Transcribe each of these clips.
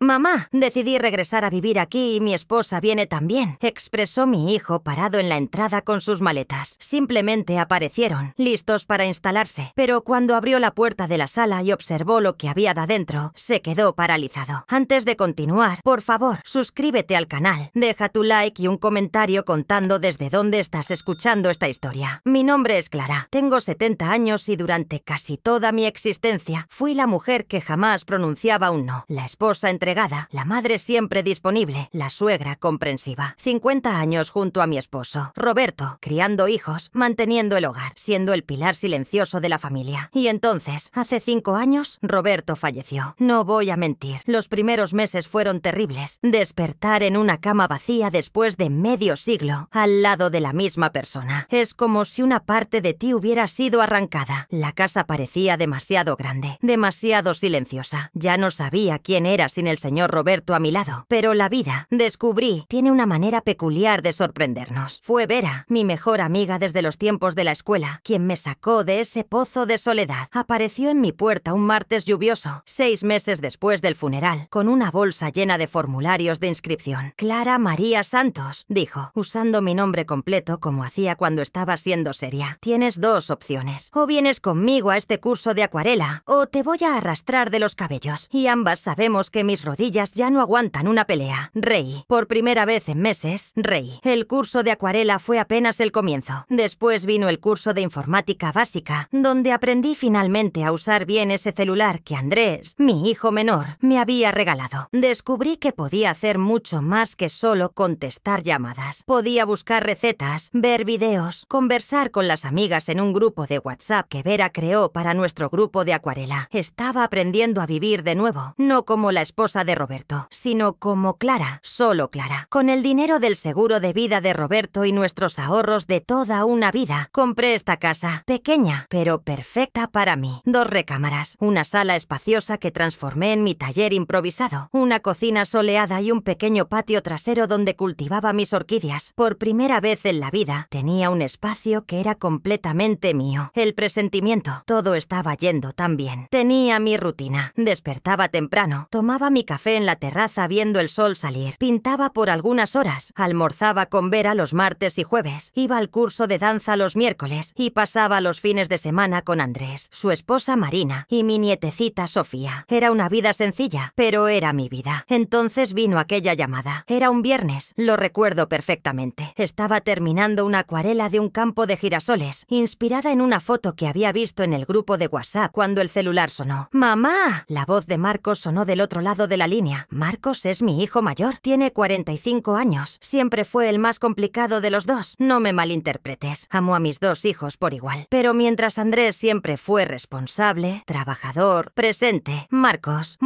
«Mamá, decidí regresar a vivir aquí y mi esposa viene también», expresó mi hijo parado en la entrada con sus maletas. Simplemente aparecieron, listos para instalarse, pero cuando abrió la puerta de la sala y observó lo que había de adentro, se quedó paralizado. Antes de continuar, por favor, suscríbete al canal, deja tu like y un comentario contando desde dónde estás escuchando esta historia. Mi nombre es Clara, tengo 70 años y durante casi toda mi existencia fui la mujer que jamás pronunciaba un no, la esposa entregada, la madre siempre disponible, la suegra comprensiva. 50 años junto a mi esposo, Roberto, criando hijos, manteniendo el hogar, siendo el pilar silencioso de la familia. Y entonces, hace 5 años, Roberto falleció. No voy a mentir, los primeros meses fueron terribles. Despertar en una cama vacía después de medio siglo, al lado de la misma persona. Es como si una parte de ti hubiera sido arrancada. La casa parecía demasiado grande, demasiado silenciosa. Ya no sabía quién era sin el señor Roberto a mi lado. Pero la vida, descubrí, tiene una manera peculiar de sorprendernos. Fue Vera, mi mejor amiga desde los tiempos de la escuela, quien me sacó de ese pozo de soledad. Apareció en mi puerta un martes lluvioso, 6 meses después del funeral, con una bolsa llena de formularios de inscripción. «Clara María Santos», dijo, usando mi nombre completo como hacía cuando estaba siendo seria. «Tienes 2 opciones. O vienes conmigo a este curso de acuarela, o te voy a arrastrar de los cabellos. Y ambas sabemos que mis rodillas ya no aguantan una pelea». Reí. Por primera vez en meses, reí. El curso de acuarela fue apenas el comienzo. Después vino el curso de informática básica, donde aprendí finalmente a usar bien ese celular que Andrés, mi hijo menor, me había regalado. Descubrí que podía hacer mucho más que solo contestar llamadas. Podía buscar recetas, ver videos, conversar con las amigas en un grupo de WhatsApp que Vera creó para nuestro grupo de acuarela. Estaba aprendiendo a vivir de nuevo, no como la esposa de Roberto, sino como Clara, solo Clara. Con el dinero del seguro de vida de Roberto y nuestros ahorros de toda una vida, compré esta casa, pequeña, pero perfecta para mí. 2 recámaras, una sala espaciosa que transformé en mi taller improvisado, una cocina soleada y un pequeño patio trasero donde cultivaba mis orquídeas. Por primera vez en la vida, tenía un espacio que era completamente mío. El presentimiento, todo estaba yendo tan bien. Tenía mi rutina, despertaba temprano, tomaba mi café en la terraza viendo el sol salir, pintaba por algunas horas, almorzaba con Vera los martes y jueves, iba al curso de danza los miércoles y pasaba los fines de semana con Andrés, su esposa Marina y mi nietecita Sofía. Era una vida sencilla, pero era mi vida. Entonces vino aquella llamada. Era un viernes, lo recuerdo perfectamente. Estaba terminando una acuarela de un campo de girasoles, inspirada en una foto que había visto en el grupo de WhatsApp cuando el celular sonó. ¡Mamá! La voz de Marcos sonó del otro lado de la línea. Marcos es mi hijo mayor. Tiene 45 años. Siempre fue el más complicado de los 2. No me malinterpretes. Amo a mis 2 hijos por igual. Pero mientras Andrés siempre fue responsable, trabajador, presente, Marcos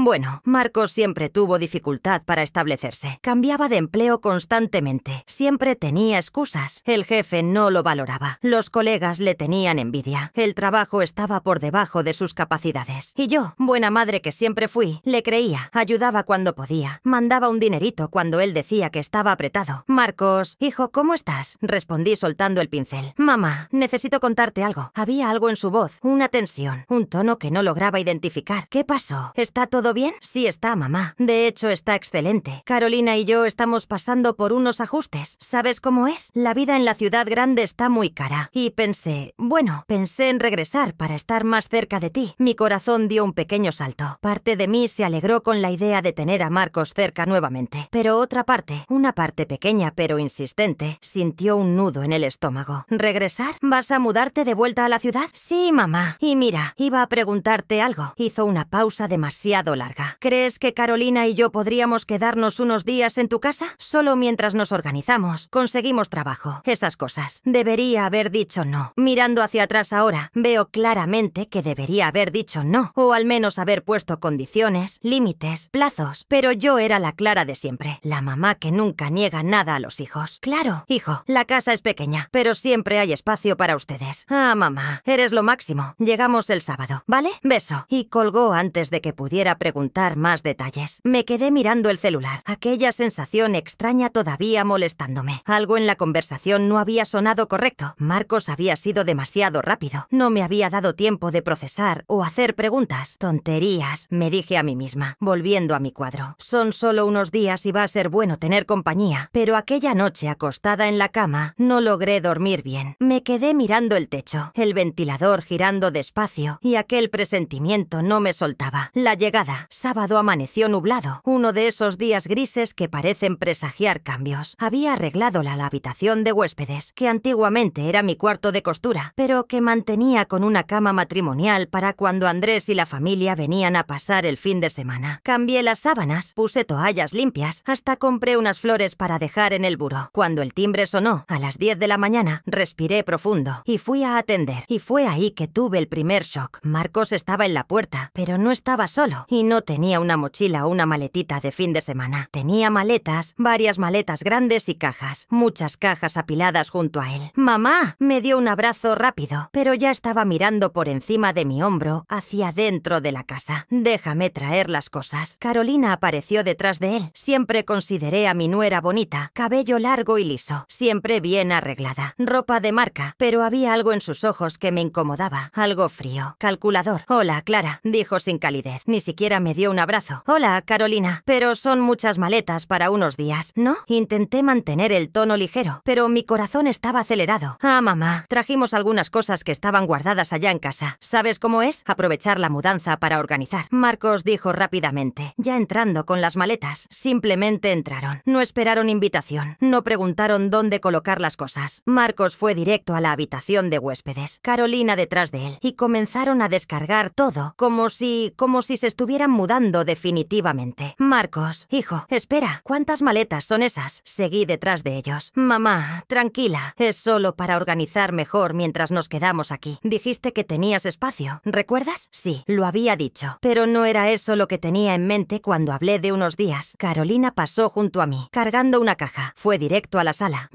siempre tuvo dificultad para establecerse. Cambiaba de empleo constantemente. Siempre tenía excusas. El jefe no lo valoraba. Los colegas le tenían envidia. El trabajo estaba por debajo de sus capacidades. Y yo, buena madre que siempre fui, le creía. Ayudaba cuando podía. Mandaba un dinerito cuando él decía que estaba apretado. «Marcos, hijo, ¿cómo estás?», respondí soltando el pincel. «Mamá, necesito contarte algo». Había algo en su voz, una tensión, un tono que no lograba identificar. «¿Qué pasó? ¿Está todo bien?». «Sí está, mamá. De hecho, está excelente. Carolina y yo estamos pasando por unos ajustes. ¿Sabes cómo es? La vida en la ciudad grande está muy cara. Y pensé en regresar para estar más cerca de ti». Mi corazón dio un pequeño salto. Parte de mí se alegró con la idea de tener a Marcos cerca nuevamente. Pero otra parte, una parte pequeña pero insistente, sintió un nudo en el estómago. ¿Regresar? ¿Vas a mudarte de vuelta a la ciudad? Sí, mamá. Y mira, iba a preguntarte algo. Hizo una pausa demasiado larga. ¿Crees que Carolina y yo podríamos quedarnos unos días en tu casa? Solo mientras nos organizamos, conseguimos trabajo, esas cosas. Debería haber dicho no. Mirando hacia atrás ahora, veo claramente que debería haber dicho no, o al menos haber puesto condiciones, límites, plazos. Pero yo era la Clara de siempre, la mamá que nunca niega nada a los hijos. Claro, hijo, la casa es pequeña, pero siempre hay espacio para ustedes. Ah, mamá, eres lo máximo. Llegamos el sábado, ¿vale? Beso. Y colgó antes de que pudiera preguntar más detalles. Me quedé mirando el celular, aquella sensación extraña todavía molestándome. Algo en la conversación no había sonado correcto. Marcos había sido demasiado rápido. No me había dado tiempo de procesar o hacer preguntas. Tonterías, me dije a mí misma, volviendo volviendo a mi cuadro. Son solo unos días y va a ser bueno tener compañía, pero aquella noche acostada en la cama no logré dormir bien. Me quedé mirando el techo, el ventilador girando despacio y aquel presentimiento no me soltaba. La llegada. Sábado amaneció nublado, uno de esos días grises que parecen presagiar cambios. Había arreglado la habitación de huéspedes, que antiguamente era mi cuarto de costura, pero que mantenía con una cama matrimonial para cuando Andrés y la familia venían a pasar el fin de semana. Cambié las sábanas, puse toallas limpias, hasta compré unas flores para dejar en el buró. Cuando el timbre sonó, a las 10 de la mañana, respiré profundo y fui a atender. Y fue ahí que tuve el primer shock. Marcos estaba en la puerta, pero no estaba solo y no tenía una mochila o una maletita de fin de semana. Tenía maletas, varias maletas grandes y cajas, muchas cajas apiladas junto a él. ¡Mamá! Me dio un abrazo rápido, pero ya estaba mirando por encima de mi hombro hacia dentro de la casa. Déjame traer las cosas. Carolina apareció detrás de él. Siempre consideré a mi nuera bonita, cabello largo y liso, siempre bien arreglada, ropa de marca, pero había algo en sus ojos que me incomodaba, algo frío. Calculador. Hola, Clara, dijo sin calidez. Ni siquiera me dio un abrazo. Hola, Carolina, pero son muchas maletas para unos días, ¿no? Intenté mantener el tono ligero, pero mi corazón estaba acelerado. Ah, mamá, trajimos algunas cosas que estaban guardadas allá en casa. ¿Sabes cómo es? Aprovechar la mudanza para organizar. Marcos dijo rápidamente, ya entrando con las maletas. Simplemente entraron. No esperaron invitación. No preguntaron dónde colocar las cosas. Marcos fue directo a la habitación de huéspedes. Carolina detrás de él. Y comenzaron a descargar todo, como si se estuvieran mudando definitivamente. Marcos, hijo, espera, ¿cuántas maletas son esas? Seguí detrás de ellos. Mamá, tranquila, es solo para organizar mejor mientras nos quedamos aquí. Dijiste que tenías espacio, ¿recuerdas? Sí, lo había dicho, pero no era eso lo que tenía en mente cuando hablé de unos días. Carolina pasó junto a mí, cargando una caja. Fue directo a la sala,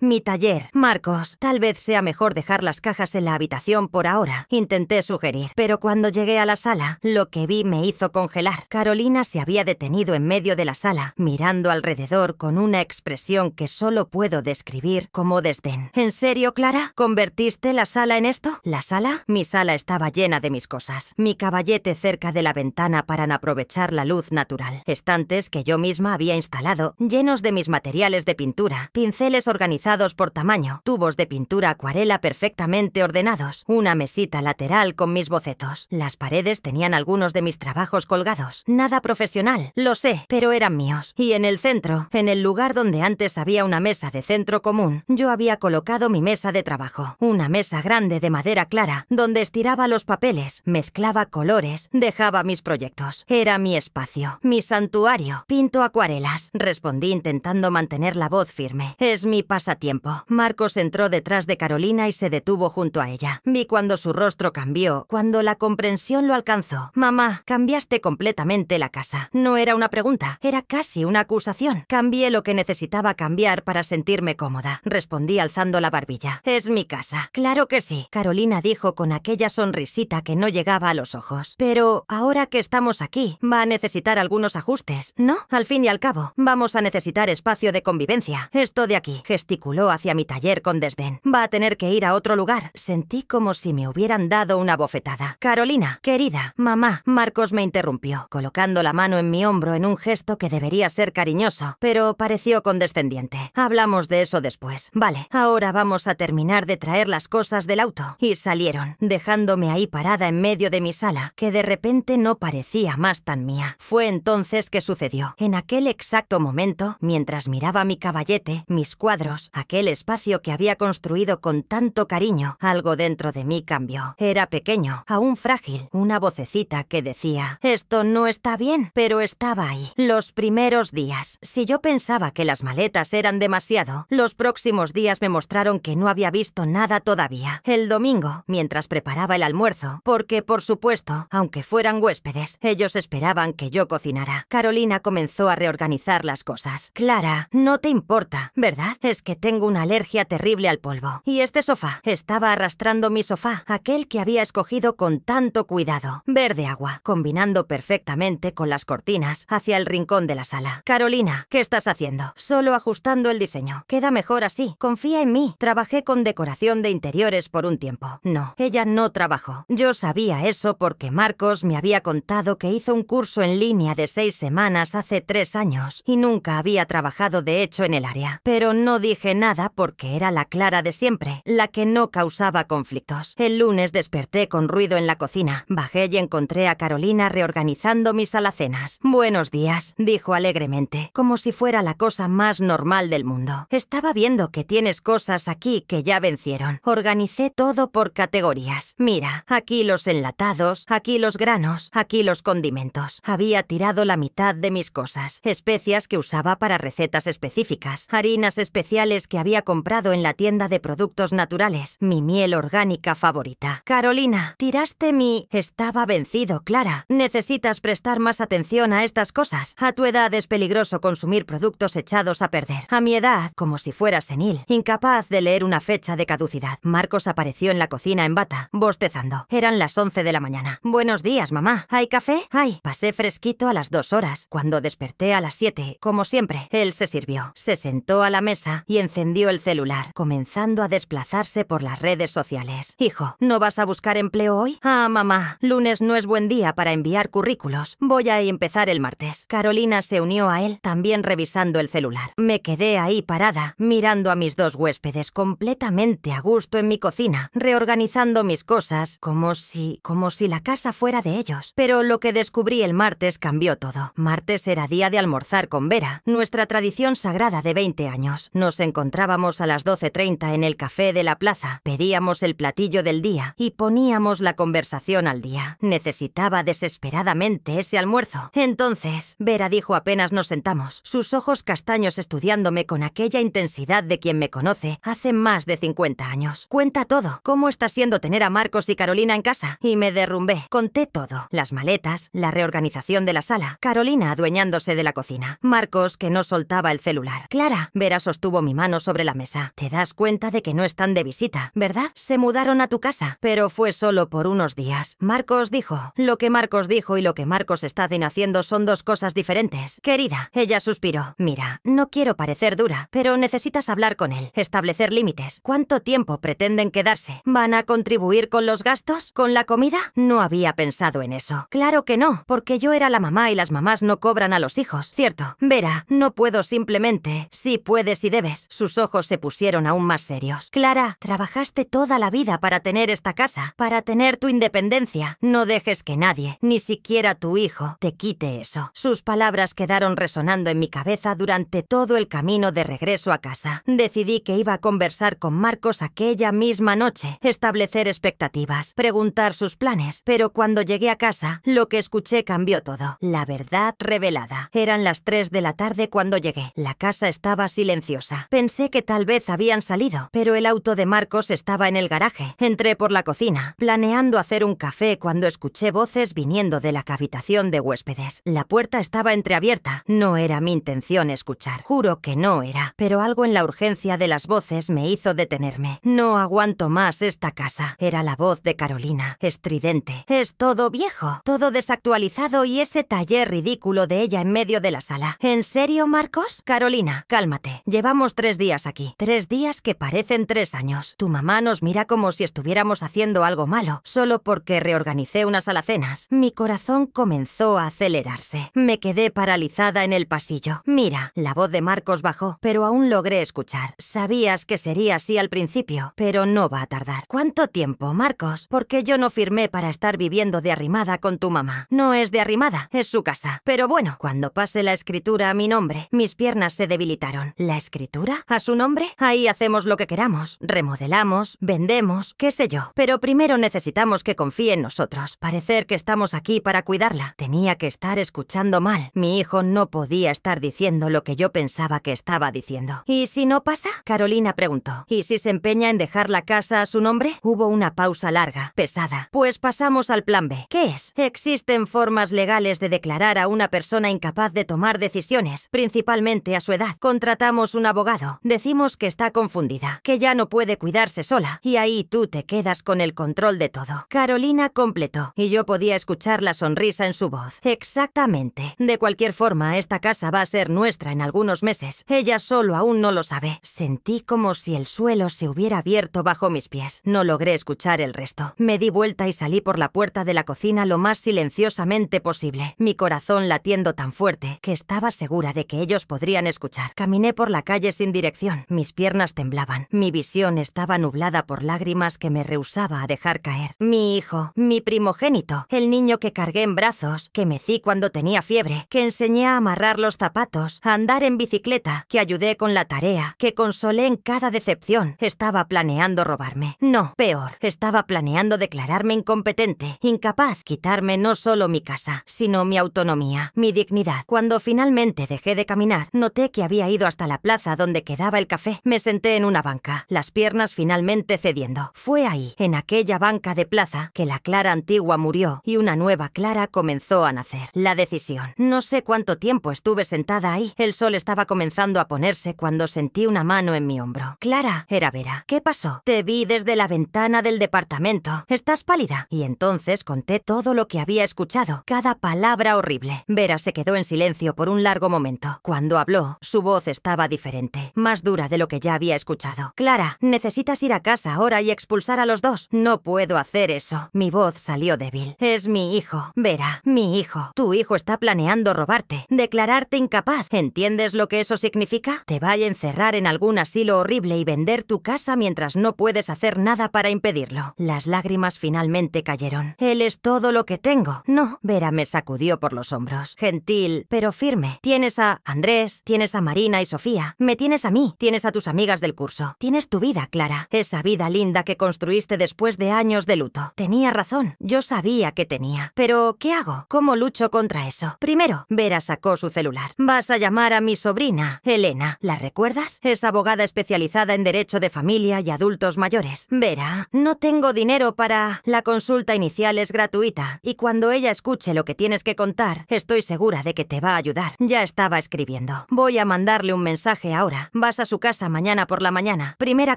mi taller. Marcos, tal vez sea mejor dejar las cajas en la habitación por ahora, intenté sugerir, pero cuando llegué a la sala, lo que vi me hizo congelar. Carolina se había detenido en medio de la sala, mirando alrededor con una expresión que solo puedo describir como desdén. ¿En serio, Clara? ¿Convertiste la sala en esto? ¿La sala? Mi sala estaba llena de mis cosas. Mi caballete cerca de la ventana para aprovechar la luz natural. Estantes que yo misma había instalado, llenos de mis materiales de pintura. Pinceles organizados por tamaño. Tubos de pintura acuarela perfectamente ordenados. Una mesita lateral con mis bocetos. Las paredes tenían algunos de mis trabajos colgados. Nada profesional, lo sé, pero eran míos. Y en el centro, en el lugar donde antes había una mesa de centro común, yo había colocado mi mesa de trabajo. Una mesa grande de madera clara, donde estiraba los papeles, mezclaba colores, dejaba mis proyectos. Era mi espacio, mi santuario. Pinto acuarelas, respondí intentando mantener la voz firme. Es mi pasatiempo. Marcos entró detrás de Carolina y se detuvo junto a ella. Vi cuando su rostro cambió, cuando la comprensión lo alcanzó. Mamá, cambiaste completamente la casa. No era una pregunta, era casi una acusación. Cambié lo que necesitaba cambiar para sentirme cómoda. Respondí alzando la barbilla. Es mi casa. Claro que sí, Carolina dijo con aquella sonrisita que no llegaba a los ojos. Pero ahora que estamos aquí, va a necesitar algunos ajustes, ¿no? Al fin y al cabo, vamos a necesitar espacio de convivencia. Esto de aquí, gesticuló hacia mi taller con desdén. Va a tener que ir a otro lugar. Sentí como si me hubieran dado una bofetada. Carolina, querida, mamá, Marcos me interrumpió, colocando la mano en mi hombro en un gesto que debería ser cariñoso, pero pareció condescendiente. Hablamos de eso después. Vale, ahora vamos a terminar de traer las cosas del auto. Y salieron, dejándome ahí parada en medio de mi sala, que de repente no parecía más tan mía. Fue entonces que sucedió. En aquel exacto momento, mientras miraba mi caballete, mis cuadros, aquel espacio que había construido con tanto cariño, algo dentro de mí cambió. Era pequeño, aún frágil, una vocecita que decía, esto no está bien, pero estaba ahí. Los primeros días. Si yo pensaba que las maletas eran demasiado, los próximos días me mostraron que no había visto nada todavía. El domingo, mientras preparaba el almuerzo, porque por supuesto, aunque fueran huéspedes, ellos esperaban que yo cocinara. Carolina comenzó a reorganizar las cosas. Clara, no te importa, ¿verdad? Es que tengo una alergia terrible al polvo. Y este sofá, estaba arrastrando mi sofá, aquel que había escogido con tanto cuidado, verde agua, combinando perfectamente con las cortinas hacia el rincón de la sala. Carolina, ¿qué estás haciendo? Solo ajustando el diseño. Queda mejor así. Confía en mí. Trabajé con decoración de interiores por un tiempo. No, ella no trabajó. Yo sabía eso porque Marcos me había contado que hizo un curso curso en línea de 6 semanas hace 3 años y nunca había trabajado de hecho en el área. Pero no dije nada porque era la Clara de siempre, la que no causaba conflictos. El lunes desperté con ruido en la cocina. Bajé y encontré a Carolina reorganizando mis alacenas. «Buenos días», dijo alegremente, como si fuera la cosa más normal del mundo. «Estaba viendo que tienes cosas aquí que ya vencieron. Organicé todo por categorías. Mira, aquí los enlatados, aquí los granos, aquí los condimentos. Había tirado la mitad de mis cosas. Especias que usaba para recetas específicas. Harinas especiales que había comprado en la tienda de productos naturales. Mi miel orgánica favorita. Carolina, tiraste mi... Estaba vencido, Clara. Necesitas prestar más atención a estas cosas. A tu edad es peligroso consumir productos echados a perder. A mi edad, como si fuera senil, incapaz de leer una fecha de caducidad. Marcos apareció en la cocina en bata, bostezando. Eran las 11 de la mañana. «Buenos días, mamá. ¿Hay café?» «Hay». Pasé fresquito a las 2 horas. Cuando desperté a las 7, como siempre, él se sirvió. Se sentó a la mesa y encendió el celular, comenzando a desplazarse por las redes sociales. «Hijo, ¿no vas a buscar empleo hoy?» «Ah, mamá, lunes no es buen día para enviar currículos. Voy a empezar el martes». Carolina se unió a él, también revisando el celular. Me quedé ahí parada, mirando a mis 2 huéspedes completamente a gusto en mi cocina, reorganizando mis cosas como si la casa fuera de ellos. Pero lo que descubrí el martes cambió todo. Martes era día de almorzar con Vera, nuestra tradición sagrada de 20 años. Nos encontrábamos a las 12:30 en el café de la plaza, pedíamos el platillo del día y poníamos la conversación al día. Necesitaba desesperadamente ese almuerzo. Entonces, Vera dijo apenas nos sentamos, sus ojos castaños estudiándome con aquella intensidad de quien me conoce hace más de 50 años. «Cuenta todo. ¿Cómo está siendo tener a Marcos y Carolina en casa?» Y me derrumbé. Conté todo. Las maletas, la reorganización de la sala, Carolina adueñándose de la cocina, Marcos que no soltaba el celular. «Clara», Vera sostuvo mi mano sobre la mesa, «te das cuenta de que no están de visita, ¿verdad? Se mudaron a tu casa, pero fue solo por unos días. Marcos dijo. Lo que Marcos dijo y lo que Marcos está haciendo son 2 cosas diferentes. Querida», ella suspiró, «mira, no quiero parecer dura, pero necesitas hablar con él, establecer límites. ¿Cuánto tiempo pretenden quedarse? ¿Van a contribuir con los gastos? ¿Con la comida?» No había pensado en eso. Claro que no, porque yo era la mamá y las mamás no cobran a los hijos, ¿cierto? Vera, no puedo simplemente... Sí puedes y debes. Sus ojos se pusieron aún más serios. «Clara, trabajaste toda la vida para tener esta casa, para tener tu independencia. No dejes que nadie, ni siquiera tu hijo, te quite eso». Sus palabras quedaron resonando en mi cabeza durante todo el camino de regreso a casa. Decidí que iba a conversar con Marcos aquella misma noche, establecer expectativas, preguntar sus planes, pero cuando llegué a casa, lo que escuché cambió todo. La verdad revelada. Eran las 3 de la tarde cuando llegué. La casa estaba silenciosa. Pensé que tal vez habían salido, pero el auto de Marcos estaba en el garaje. Entré por la cocina, planeando hacer un café cuando escuché voces viniendo de la habitación de huéspedes. La puerta estaba entreabierta. No era mi intención escuchar. Juro que no era. Pero algo en la urgencia de las voces me hizo detenerme. «No aguanto más esta casa». Era la voz de Carolina, estridente. «Es todo viejo, todo desactualizado y ese taller ridículo de ella en medio de la sala. ¿En serio, Marcos?» «Carolina, cálmate. Llevamos 3 días aquí. 3 días que parecen 3 años. Tu mamá nos mira como si estuviéramos haciendo algo malo, solo porque reorganicé unas alacenas». Mi corazón comenzó a acelerarse. Me quedé paralizada en el pasillo. «Mira», la voz de Marcos bajó, pero aún logré escuchar. «Sabías que sería así al principio, pero no va a tardar». «¿Cuánto tiempo, Marcos? Porque yo no firmé para estar viviendo de arrimada con tu mamá». «No es de arrimada, es su casa. Pero bueno, cuando pase la escritura a mi nombre». Mis piernas se debilitaron. ¿La escritura? ¿A su nombre? Ahí hacemos lo que queramos. Remodelamos, vendemos, qué sé yo. Pero primero necesitamos que confíe en nosotros. Parecer que estamos aquí para cuidarla. Tenía que estar escuchando mal. Mi hijo no podía estar diciendo lo que yo pensaba que estaba diciendo. «¿Y si no pasa?», Carolina preguntó. «¿Y si se empeña en dejar la casa a su nombre?». Hubo una pausa larga, pesada. «Pues pasamos al plan B». «¿Qué es?». «Existen formas legales de declarar a una persona incapaz de tomar decisiones, principalmente a su edad. Contratamos un abogado. Decimos que está confundida, que ya no puede cuidarse sola, y ahí tú te quedas con el control de todo». Carolina completó, y yo podía escuchar la sonrisa en su voz. «Exactamente. De cualquier forma, esta casa va a ser nuestra en algunos meses. Ella solo aún no lo sabe». Sentí como si el suelo se hubiera abierto bajo mis pies. No logré escuchar el resto. Me di vuelta y salí por la puerta de la cocina lo más silenciosamente fuerte posible, mi corazón latiendo tan fuerte que estaba segura de que ellos podrían escuchar. Caminé por la calle sin dirección, mis piernas temblaban, mi visión estaba nublada por lágrimas que me rehusaba a dejar caer. Mi hijo, mi primogénito, el niño que cargué en brazos, que mecí cuando tenía fiebre, que enseñé a amarrar los zapatos, a andar en bicicleta, que ayudé con la tarea, que consolé en cada decepción, estaba planeando robarme. No, peor, estaba planeando declararme incompetente, incapaz, quitarme no solo mi casa, sino mi autonomía, mi dignidad. Cuando finalmente dejé de caminar, noté que había ido hasta la plaza donde quedaba el café. Me senté en una banca, las piernas finalmente cediendo. Fue ahí, en aquella banca de plaza, que la Clara antigua murió y una nueva Clara comenzó a nacer. La decisión. No sé cuánto tiempo estuve sentada ahí. El sol estaba comenzando a ponerse cuando sentí una mano en mi hombro. Clara, era Vera. ¿Qué pasó? Te vi desde la ventana del departamento. ¿Estás pálida? Y entonces conté todo lo que había escuchado, cada palabra horrible. Vera se quedó en silencio por un largo momento. Cuando habló, su voz estaba diferente, más dura de lo que ya había escuchado. Clara, necesitas ir a casa ahora y expulsar a los dos. No puedo hacer eso. Mi voz salió débil. Es mi hijo. Vera, mi hijo. Tu hijo está planeando robarte, declararte incapaz. ¿Entiendes lo que eso significa? Te va a encerrar en algún asilo horrible y vender tu casa mientras no puedes hacer nada para impedirlo. Las lágrimas finalmente cayeron. Él es todo lo que tengo. No. Vera me sacudió por los hombros. Gentil, pero firme. Tienes a Andrés, tienes a Marina y Sofía. Me tienes a mí, tienes a tus amigas del curso. Tienes tu vida, Clara. Esa vida linda que construiste después de años de luto. Tenía razón. Yo sabía que tenía. Pero, ¿qué hago? ¿Cómo lucho contra eso? Primero, Vera sacó su celular. Vas a llamar a mi sobrina, Elena. ¿La recuerdas? Es abogada especializada en derecho de familia y adultos mayores. Vera, no tengo dinero para... La consulta inicial es gratuita y cuando ella escuche lo que tienes que contar, estoy segura de que te va a ayudar. Ya estaba escribiendo. Voy a mandarle un mensaje ahora. Vas a su casa mañana por la mañana. Primera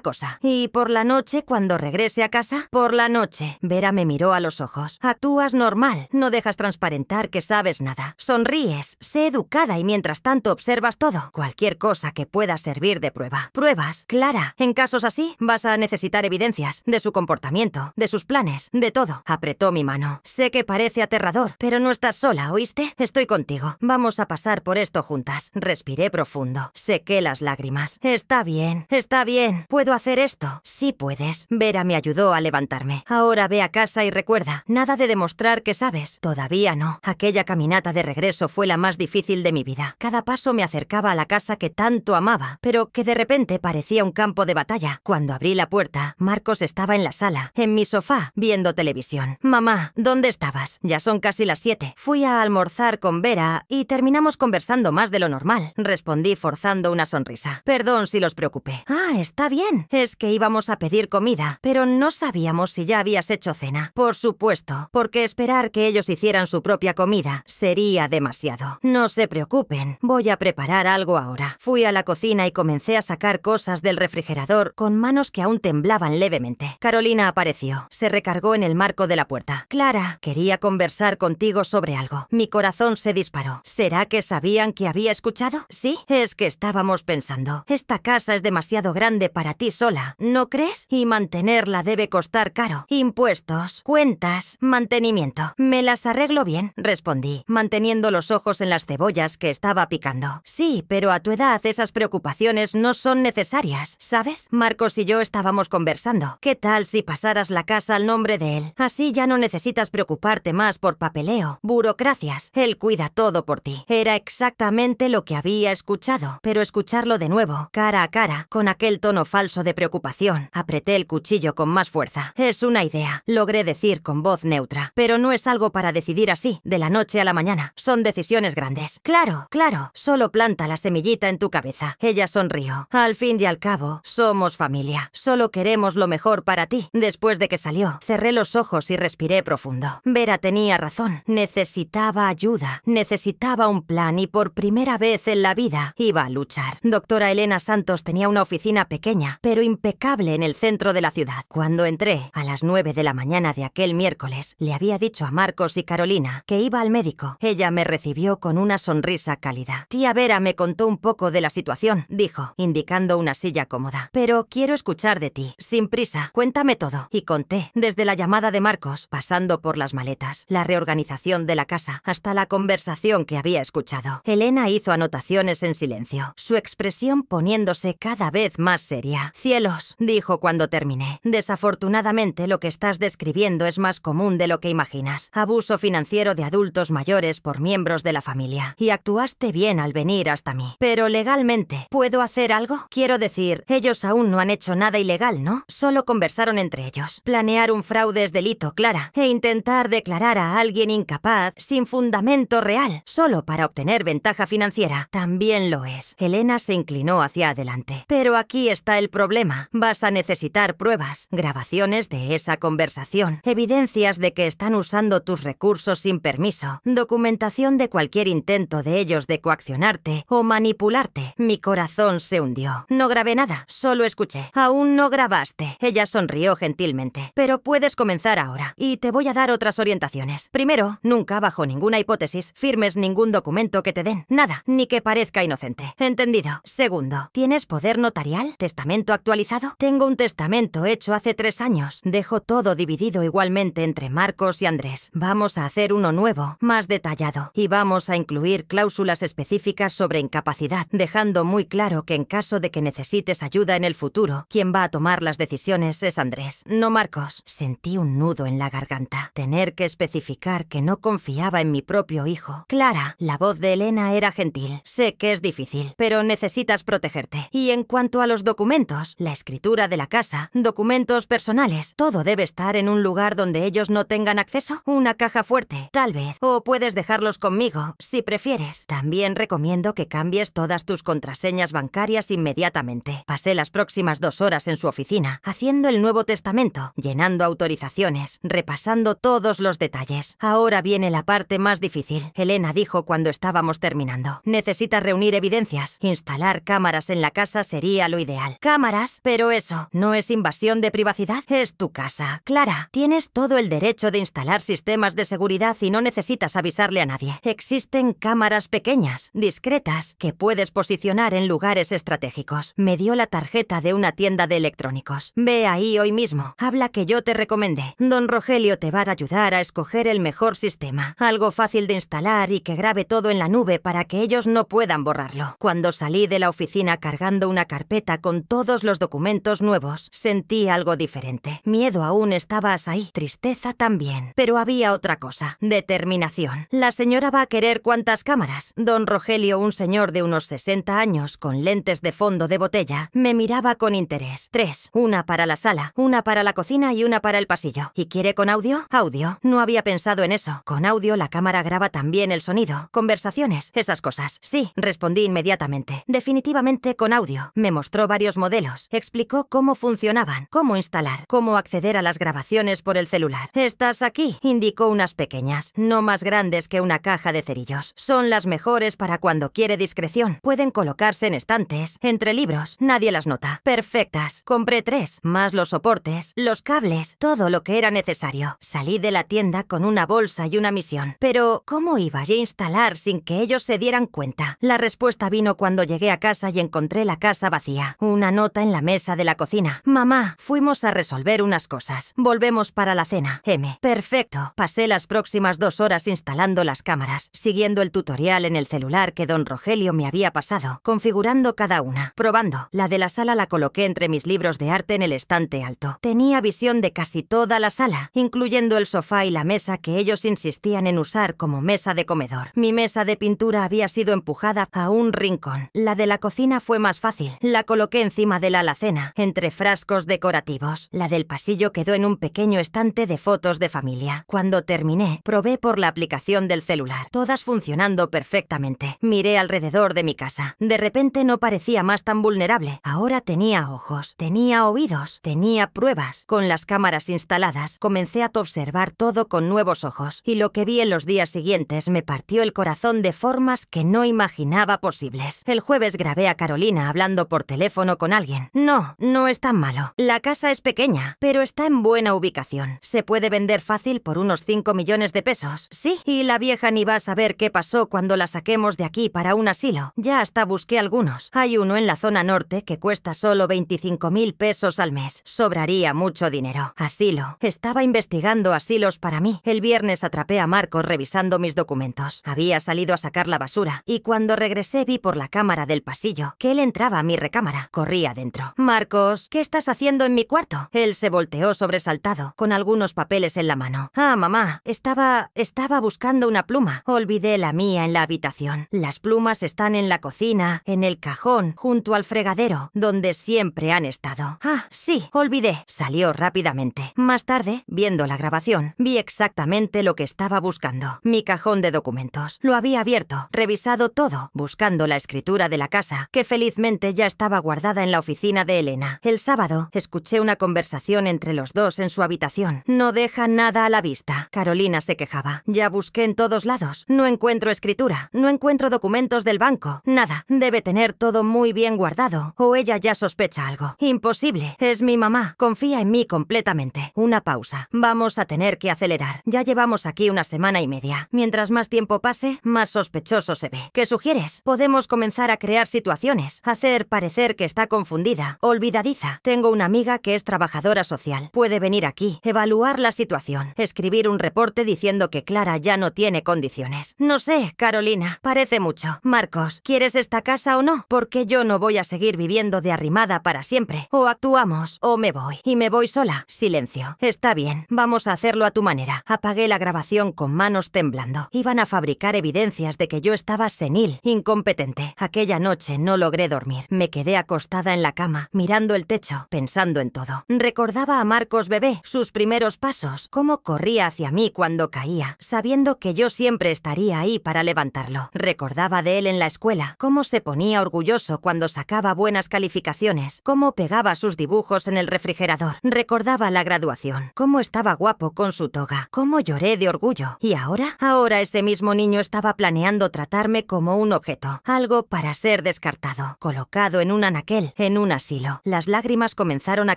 cosa. ¿Y por la noche cuando regrese a casa? Por la noche. Vera me miró a los ojos. Actúas normal. No dejas transparentar que sabes nada. Sonríes. Sé educada y mientras tanto observas todo. Cualquier cosa que pueda servir de prueba. Pruebas. Clara. En casos así, vas a necesitar evidencias de su comportamiento, de sus planes, de todo. Apretó mi mano. Sé que parece aterrador, pero no estás sola, ¿oíste? Estoy contigo. Vamos a pasar por esto juntas. Respiré profundo. Sequé las lágrimas. Está bien, está bien. ¿Puedo hacer esto? Sí puedes. Vera me ayudó a levantarme. Ahora ve a casa y recuerda, nada de demostrar que sabes. Todavía no. Aquella caminata de regreso fue la más difícil de mi vida. Cada paso me acercaba a la casa que tanto amaba, pero que de repente parecía un campo de batalla. Cuando abrí la puerta, Marcos estaba en la sala, en mi sofá, viendo televisión. Mamá, ¿dónde estabas? Ya son casi las 7. Fui a almorzar con Vera y terminamos conversando más de lo normal. Respondí forzando una sonrisa. Perdón si los preocupé. Ah, está bien. Es que íbamos a pedir comida, pero no sabíamos si ya habías hecho cena. Por supuesto, porque esperar que ellos hicieran su propia comida sería demasiado. No se preocupen, voy a preparar algo ahora. Fui a la cocina y comencé a sacar cosas del refrigerador con manos que aún temblaban levemente. Carolina apareció. Se recargó en el marco de la puerta. Clara, quería conversar contigo sobre algo. Mi corazón se disparó. ¿Será que sabían que había escuchado? Sí, es que estábamos pensando. Esta casa es demasiado grande para ti sola, ¿no crees? Y mantenerla debe costar caro. Impuestos, cuentas, mantenimiento. Me las arreglo bien, respondí, manteniendo los ojos en las cebollas que estaba picando. Sí, pero a tu edad esas preocupaciones no son necesarias, ¿sabes? Marcos y yo estábamos conversando. ¿Qué tal si pasaras la casa al nombre de él? Así ya no necesitas preocuparte más por papeleo, burocracias. Él cuida todo por ti. Era exactamente lo que había escuchado, pero escucharlo de nuevo, cara a cara, con aquel tono falso de preocupación. Apreté el cuchillo con más fuerza. Es una idea, logré decir con voz neutra, pero no es algo para decidir así, de la noche a la mañana. Son decisiones grandes. Claro, claro, solo planta la semillita en tu cabeza. Ella sonrió. Al fin y al cabo, somos familia. Solo queremos lo mejor para ti. Después de que salió, cerré los ojos y respiré profundo. Vera tenía razón. Necesitaba ayuda. Necesitaba un plan y por primera vez en la vida iba a luchar. Doctora Elena Santos tenía una oficina pequeña, pero impecable en el centro de la ciudad. Cuando entré, a las 9 de la mañana de aquel miércoles, le había dicho a Marcos y Carolina que iba al médico. Ella me recibió con una sonrisa cálida. Tía Vera me contó un poco de la situación, dijo, indicando una silla cómoda. Pero quiero escuchar de ti, sin prisa. Cuéntame todo. Y conté, desde la llamada de Marcos, pasando por las maletas, la reorganización localización de la casa, hasta la conversación que había escuchado. Elena hizo anotaciones en silencio, su expresión poniéndose cada vez más seria. «Cielos», dijo cuando terminé. «Desafortunadamente lo que estás describiendo es más común de lo que imaginas. Abuso financiero de adultos mayores por miembros de la familia. Y actuaste bien al venir hasta mí. Pero legalmente, ¿puedo hacer algo? Quiero decir, ellos aún no han hecho nada ilegal, ¿no? Solo conversaron entre ellos. Planear un fraude es delito, Clara. E intentar declarar a alguien incapaz sin fundamento real, solo para obtener ventaja financiera, también lo es». Elena se inclinó hacia adelante. «Pero aquí está el problema. Vas a necesitar pruebas, grabaciones de esa conversación, evidencias de que están usando tus recursos sin permiso, documentación de cualquier intento de ellos de coaccionarte o manipularte». Mi corazón se hundió. No grabé nada, solo escuché. «Aún no grabaste». Ella sonrió gentilmente. «Pero puedes comenzar ahora, y te voy a dar otras orientaciones. Primero, nunca, bajo ninguna hipótesis, firmes ningún documento que te den. Nada, ni que parezca inocente. ¿Entendido? Segundo, ¿tienes poder notarial? ¿Testamento actualizado? Tengo un testamento hecho hace 3 años. Dejo todo dividido igualmente entre Marcos y Andrés. Vamos a hacer uno nuevo, más detallado, y vamos a incluir cláusulas específicas sobre incapacidad, dejando muy claro que en caso de que necesites ayuda en el futuro, quien va a tomar las decisiones es Andrés, no Marcos». Sentí un nudo en la garganta. Tener que especificar que no confiaba en mi propio hijo. «Clara», la voz de Elena era gentil. «Sé que es difícil, pero necesitas protegerte. Y en cuanto a los documentos, la escritura de la casa, documentos personales, todo debe estar en un lugar donde ellos no tengan acceso. Una caja fuerte, tal vez. O puedes dejarlos conmigo, si prefieres. También recomiendo que cambies todas tus contraseñas bancarias inmediatamente». Pasé las próximas 2 horas en su oficina, haciendo el nuevo testamento, llenando autorizaciones, repasando todos los detalles. «Ahora viene la parte más difícil», Elena dijo cuando estábamos terminando. «Necesitas reunir evidencias. Instalar cámaras en la casa sería lo ideal». «¿Cámaras? Pero eso, ¿no es invasión de privacidad? Es tu casa. Clara, tienes todo el derecho de instalar sistemas de seguridad y no necesitas avisarle a nadie. Existen cámaras pequeñas, discretas, que puedes posicionar en lugares estratégicos». Me dio la tarjeta de una tienda de electrónicos. «Ve ahí hoy mismo. Habla que yo te recomendé. Don Rogelio te va a ayudar a escoger el mejor sistema. Algo fácil de instalar y que grabe todo en la nube para que ellos no puedan borrarlo». Cuando salí de la oficina cargando una carpeta con todos los documentos nuevos, sentí algo diferente. Miedo aún estaba ahí, tristeza también. Pero había otra cosa: determinación. «¿La señora va a querer cuántas cámaras?» Don Rogelio, un señor de unos 60 años, con lentes de fondo de botella, me miraba con interés. 3. Una para la sala, una para la cocina y una para el pasillo. ¿Y quiere con audio? Audio. No había pensado en eso. Con audio la cámara graba también el sonido, conversaciones, esas cosas. «Sí», respondí inmediatamente. «Definitivamente con audio». Me mostró varios modelos, explicó cómo funcionaban, cómo instalar, cómo acceder a las grabaciones por el celular. «Estas aquí», indicó unas pequeñas, no más grandes que una caja de cerillos. «Son las mejores para cuando quiere discreción. Pueden colocarse en estantes, entre libros. Nadie las nota. Perfectas. Compré 3, más los soportes, los cables, todo lo que era necesario». Salí de la tienda con una bolsa y una misión. Pero, ¿cómo iba a instalar sin que ellos se dieran cuenta? La respuesta vino cuando llegué a casa y encontré la casa vacía. Una nota en la mesa de la cocina: «Mamá, fuimos a resolver unas cosas. Volvemos para la cena. M». Perfecto. Pasé las próximas 2 horas instalando las cámaras, siguiendo el tutorial en el celular que don Rogelio me había pasado, configurando cada una, probando. La de la sala la coloqué entre mis libros de arte en el estante alto. Tenía visión de casi toda la sala, incluyendo el sofá y la mesa que ellos insistían en usar como mesa de comedor. Mi mesa de pintura había sido empujada a un rincón. La de la cocina fue más fácil. La coloqué encima de la alacena, entre frascos decorativos. La del pasillo quedó en un pequeño estante de fotos de familia. Cuando terminé, probé por la aplicación del celular, todas funcionando perfectamente. Miré alrededor de mi casa. De repente no parecía más tan vulnerable. Ahora tenía ojos, tenía oídos, tenía pruebas. Con las cámaras instaladas, comencé a observar todo con nuevos ojos, y lo que vi en los días siguientes me partió el corazón de formas que no imaginaba posibles. El jueves grabé a Carolina hablando por teléfono con alguien. «No, no es tan malo. La casa es pequeña, pero está en buena ubicación. Se puede vender fácil por unos 5 millones de pesos. Sí, y la vieja ni va a saber qué pasó cuando la saquemos de aquí para un asilo. Ya hasta busqué algunos. Hay uno en la zona norte que cuesta solo 25.000 pesos al mes. Sobraría mucho dinero. Asilo. Estaba investigando asilos para mí. El viernes ocasiones atrapé a Marcos revisando mis documentos. Había salido a sacar la basura y cuando regresé vi por la cámara del pasillo que él entraba a mi recámara. Corrí adentro. Marcos, ¿qué estás haciendo en mi cuarto? Él se volteó sobresaltado, con algunos papeles en la mano. Ah, mamá, estaba buscando una pluma. Olvidé la mía en la habitación. Las plumas están en la cocina, en el cajón, junto al fregadero, donde siempre han estado. Ah, sí, olvidé. Salió rápidamente. Más tarde, viendo la grabación, vi exactamente lo que estaba buscando. Mi cajón de documentos. Lo había abierto, revisado todo, buscando la escritura de la casa, que felizmente ya estaba guardada en la oficina de Elena. El sábado, escuché una conversación entre los dos en su habitación. No deja nada a la vista. Carolina se quejaba. Ya busqué en todos lados. No encuentro escritura. No encuentro documentos del banco. Nada. Debe tener todo muy bien guardado. O ella ya sospecha algo. Imposible. Es mi mamá. Confía en mí completamente. Una pausa. Vamos a tener que acelerar. Ya llevamos aquí una semana y media. Mientras más tiempo pase, más sospechoso se ve. ¿Qué sugieres? Podemos comenzar a crear situaciones. Hacer parecer que está confundida. Olvidadiza. Tengo una amiga que es trabajadora social. Puede venir aquí, evaluar la situación, escribir un reporte diciendo que Clara ya no tiene condiciones. No sé, Carolina. Parece mucho. Marcos, ¿quieres esta casa o no? Porque yo no voy a seguir viviendo de arrimada para siempre. O actuamos, o me voy. Y me voy sola. Silencio. Está bien. Vamos a hacerlo a tu manera. Apagué la grabación con manos temblando. Iban a fabricar evidencias de que yo estaba senil, incompetente. Aquella noche no logré dormir. Me quedé acostada en la cama, mirando el techo, pensando en todo. Recordaba a Marcos bebé, sus primeros pasos, cómo corría hacia mí cuando caía, sabiendo que yo siempre estaría ahí para levantarlo. Recordaba de él en la escuela, cómo se ponía orgulloso cuando sacaba buenas calificaciones, cómo pegaba sus dibujos en el refrigerador. Recordaba la graduación, cómo estaba guapo con su toga, cómo lloré de orgullo. ¿Y ahora? Ahora ese mismo niño estaba planeando tratarme como un objeto, algo para ser descartado, colocado en un anaquel, en un asilo. Las lágrimas comenzaron a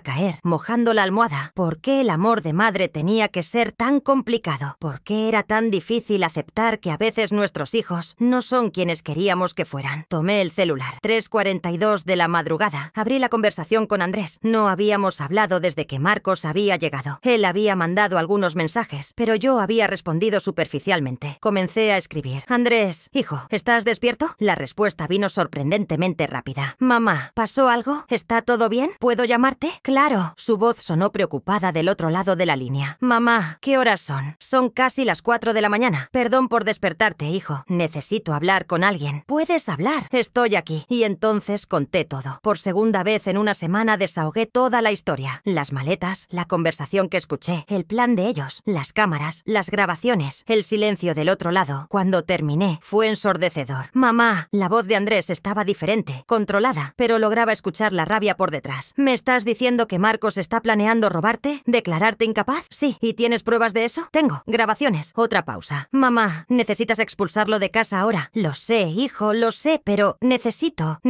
caer, mojando la almohada. ¿Por qué el amor de madre tenía que ser tan complicado? ¿Por qué era tan difícil aceptar que a veces nuestros hijos no son quienes queríamos que fueran? Tomé el celular. 3:42 de la madrugada. Abrí la conversación con Andrés. No habíamos hablado desde que Marcos había llegado. Él había mandado algunos mensajes, pero yo había respondido superficialmente. Comencé a escribir. Andrés, hijo, ¿estás despierto? La respuesta vino sorprendentemente rápida. Mamá, ¿pasó algo? ¿Está todo bien? ¿Puedo llamarte? Claro. Su voz sonó preocupada del otro lado de la línea. Mamá, ¿qué horas son? Son casi las 4 de la mañana. Perdón por despertarte, hijo. Necesito hablar con alguien. ¿Puedes hablar? Estoy aquí. Y entonces conté todo. Por segunda vez en una semana desahogué toda la historia. Las maletas, la conversación que escuché, el plan de ellos, las cámaras, las grabaciones, el silencio del otro lado. Cuando terminé, fue ensordecedor. Mamá, la voz de Andrés estaba diferente, controlada, pero lograba escuchar la rabia por detrás. ¿Me estás diciendo que Marcos está planeando robarte? ¿Declararte incapaz? Sí. ¿Y tienes pruebas de eso? Tengo. Grabaciones. Otra pausa. Mamá, necesitas expulsarlo de casa ahora. Lo sé, hijo, lo sé, pero necesito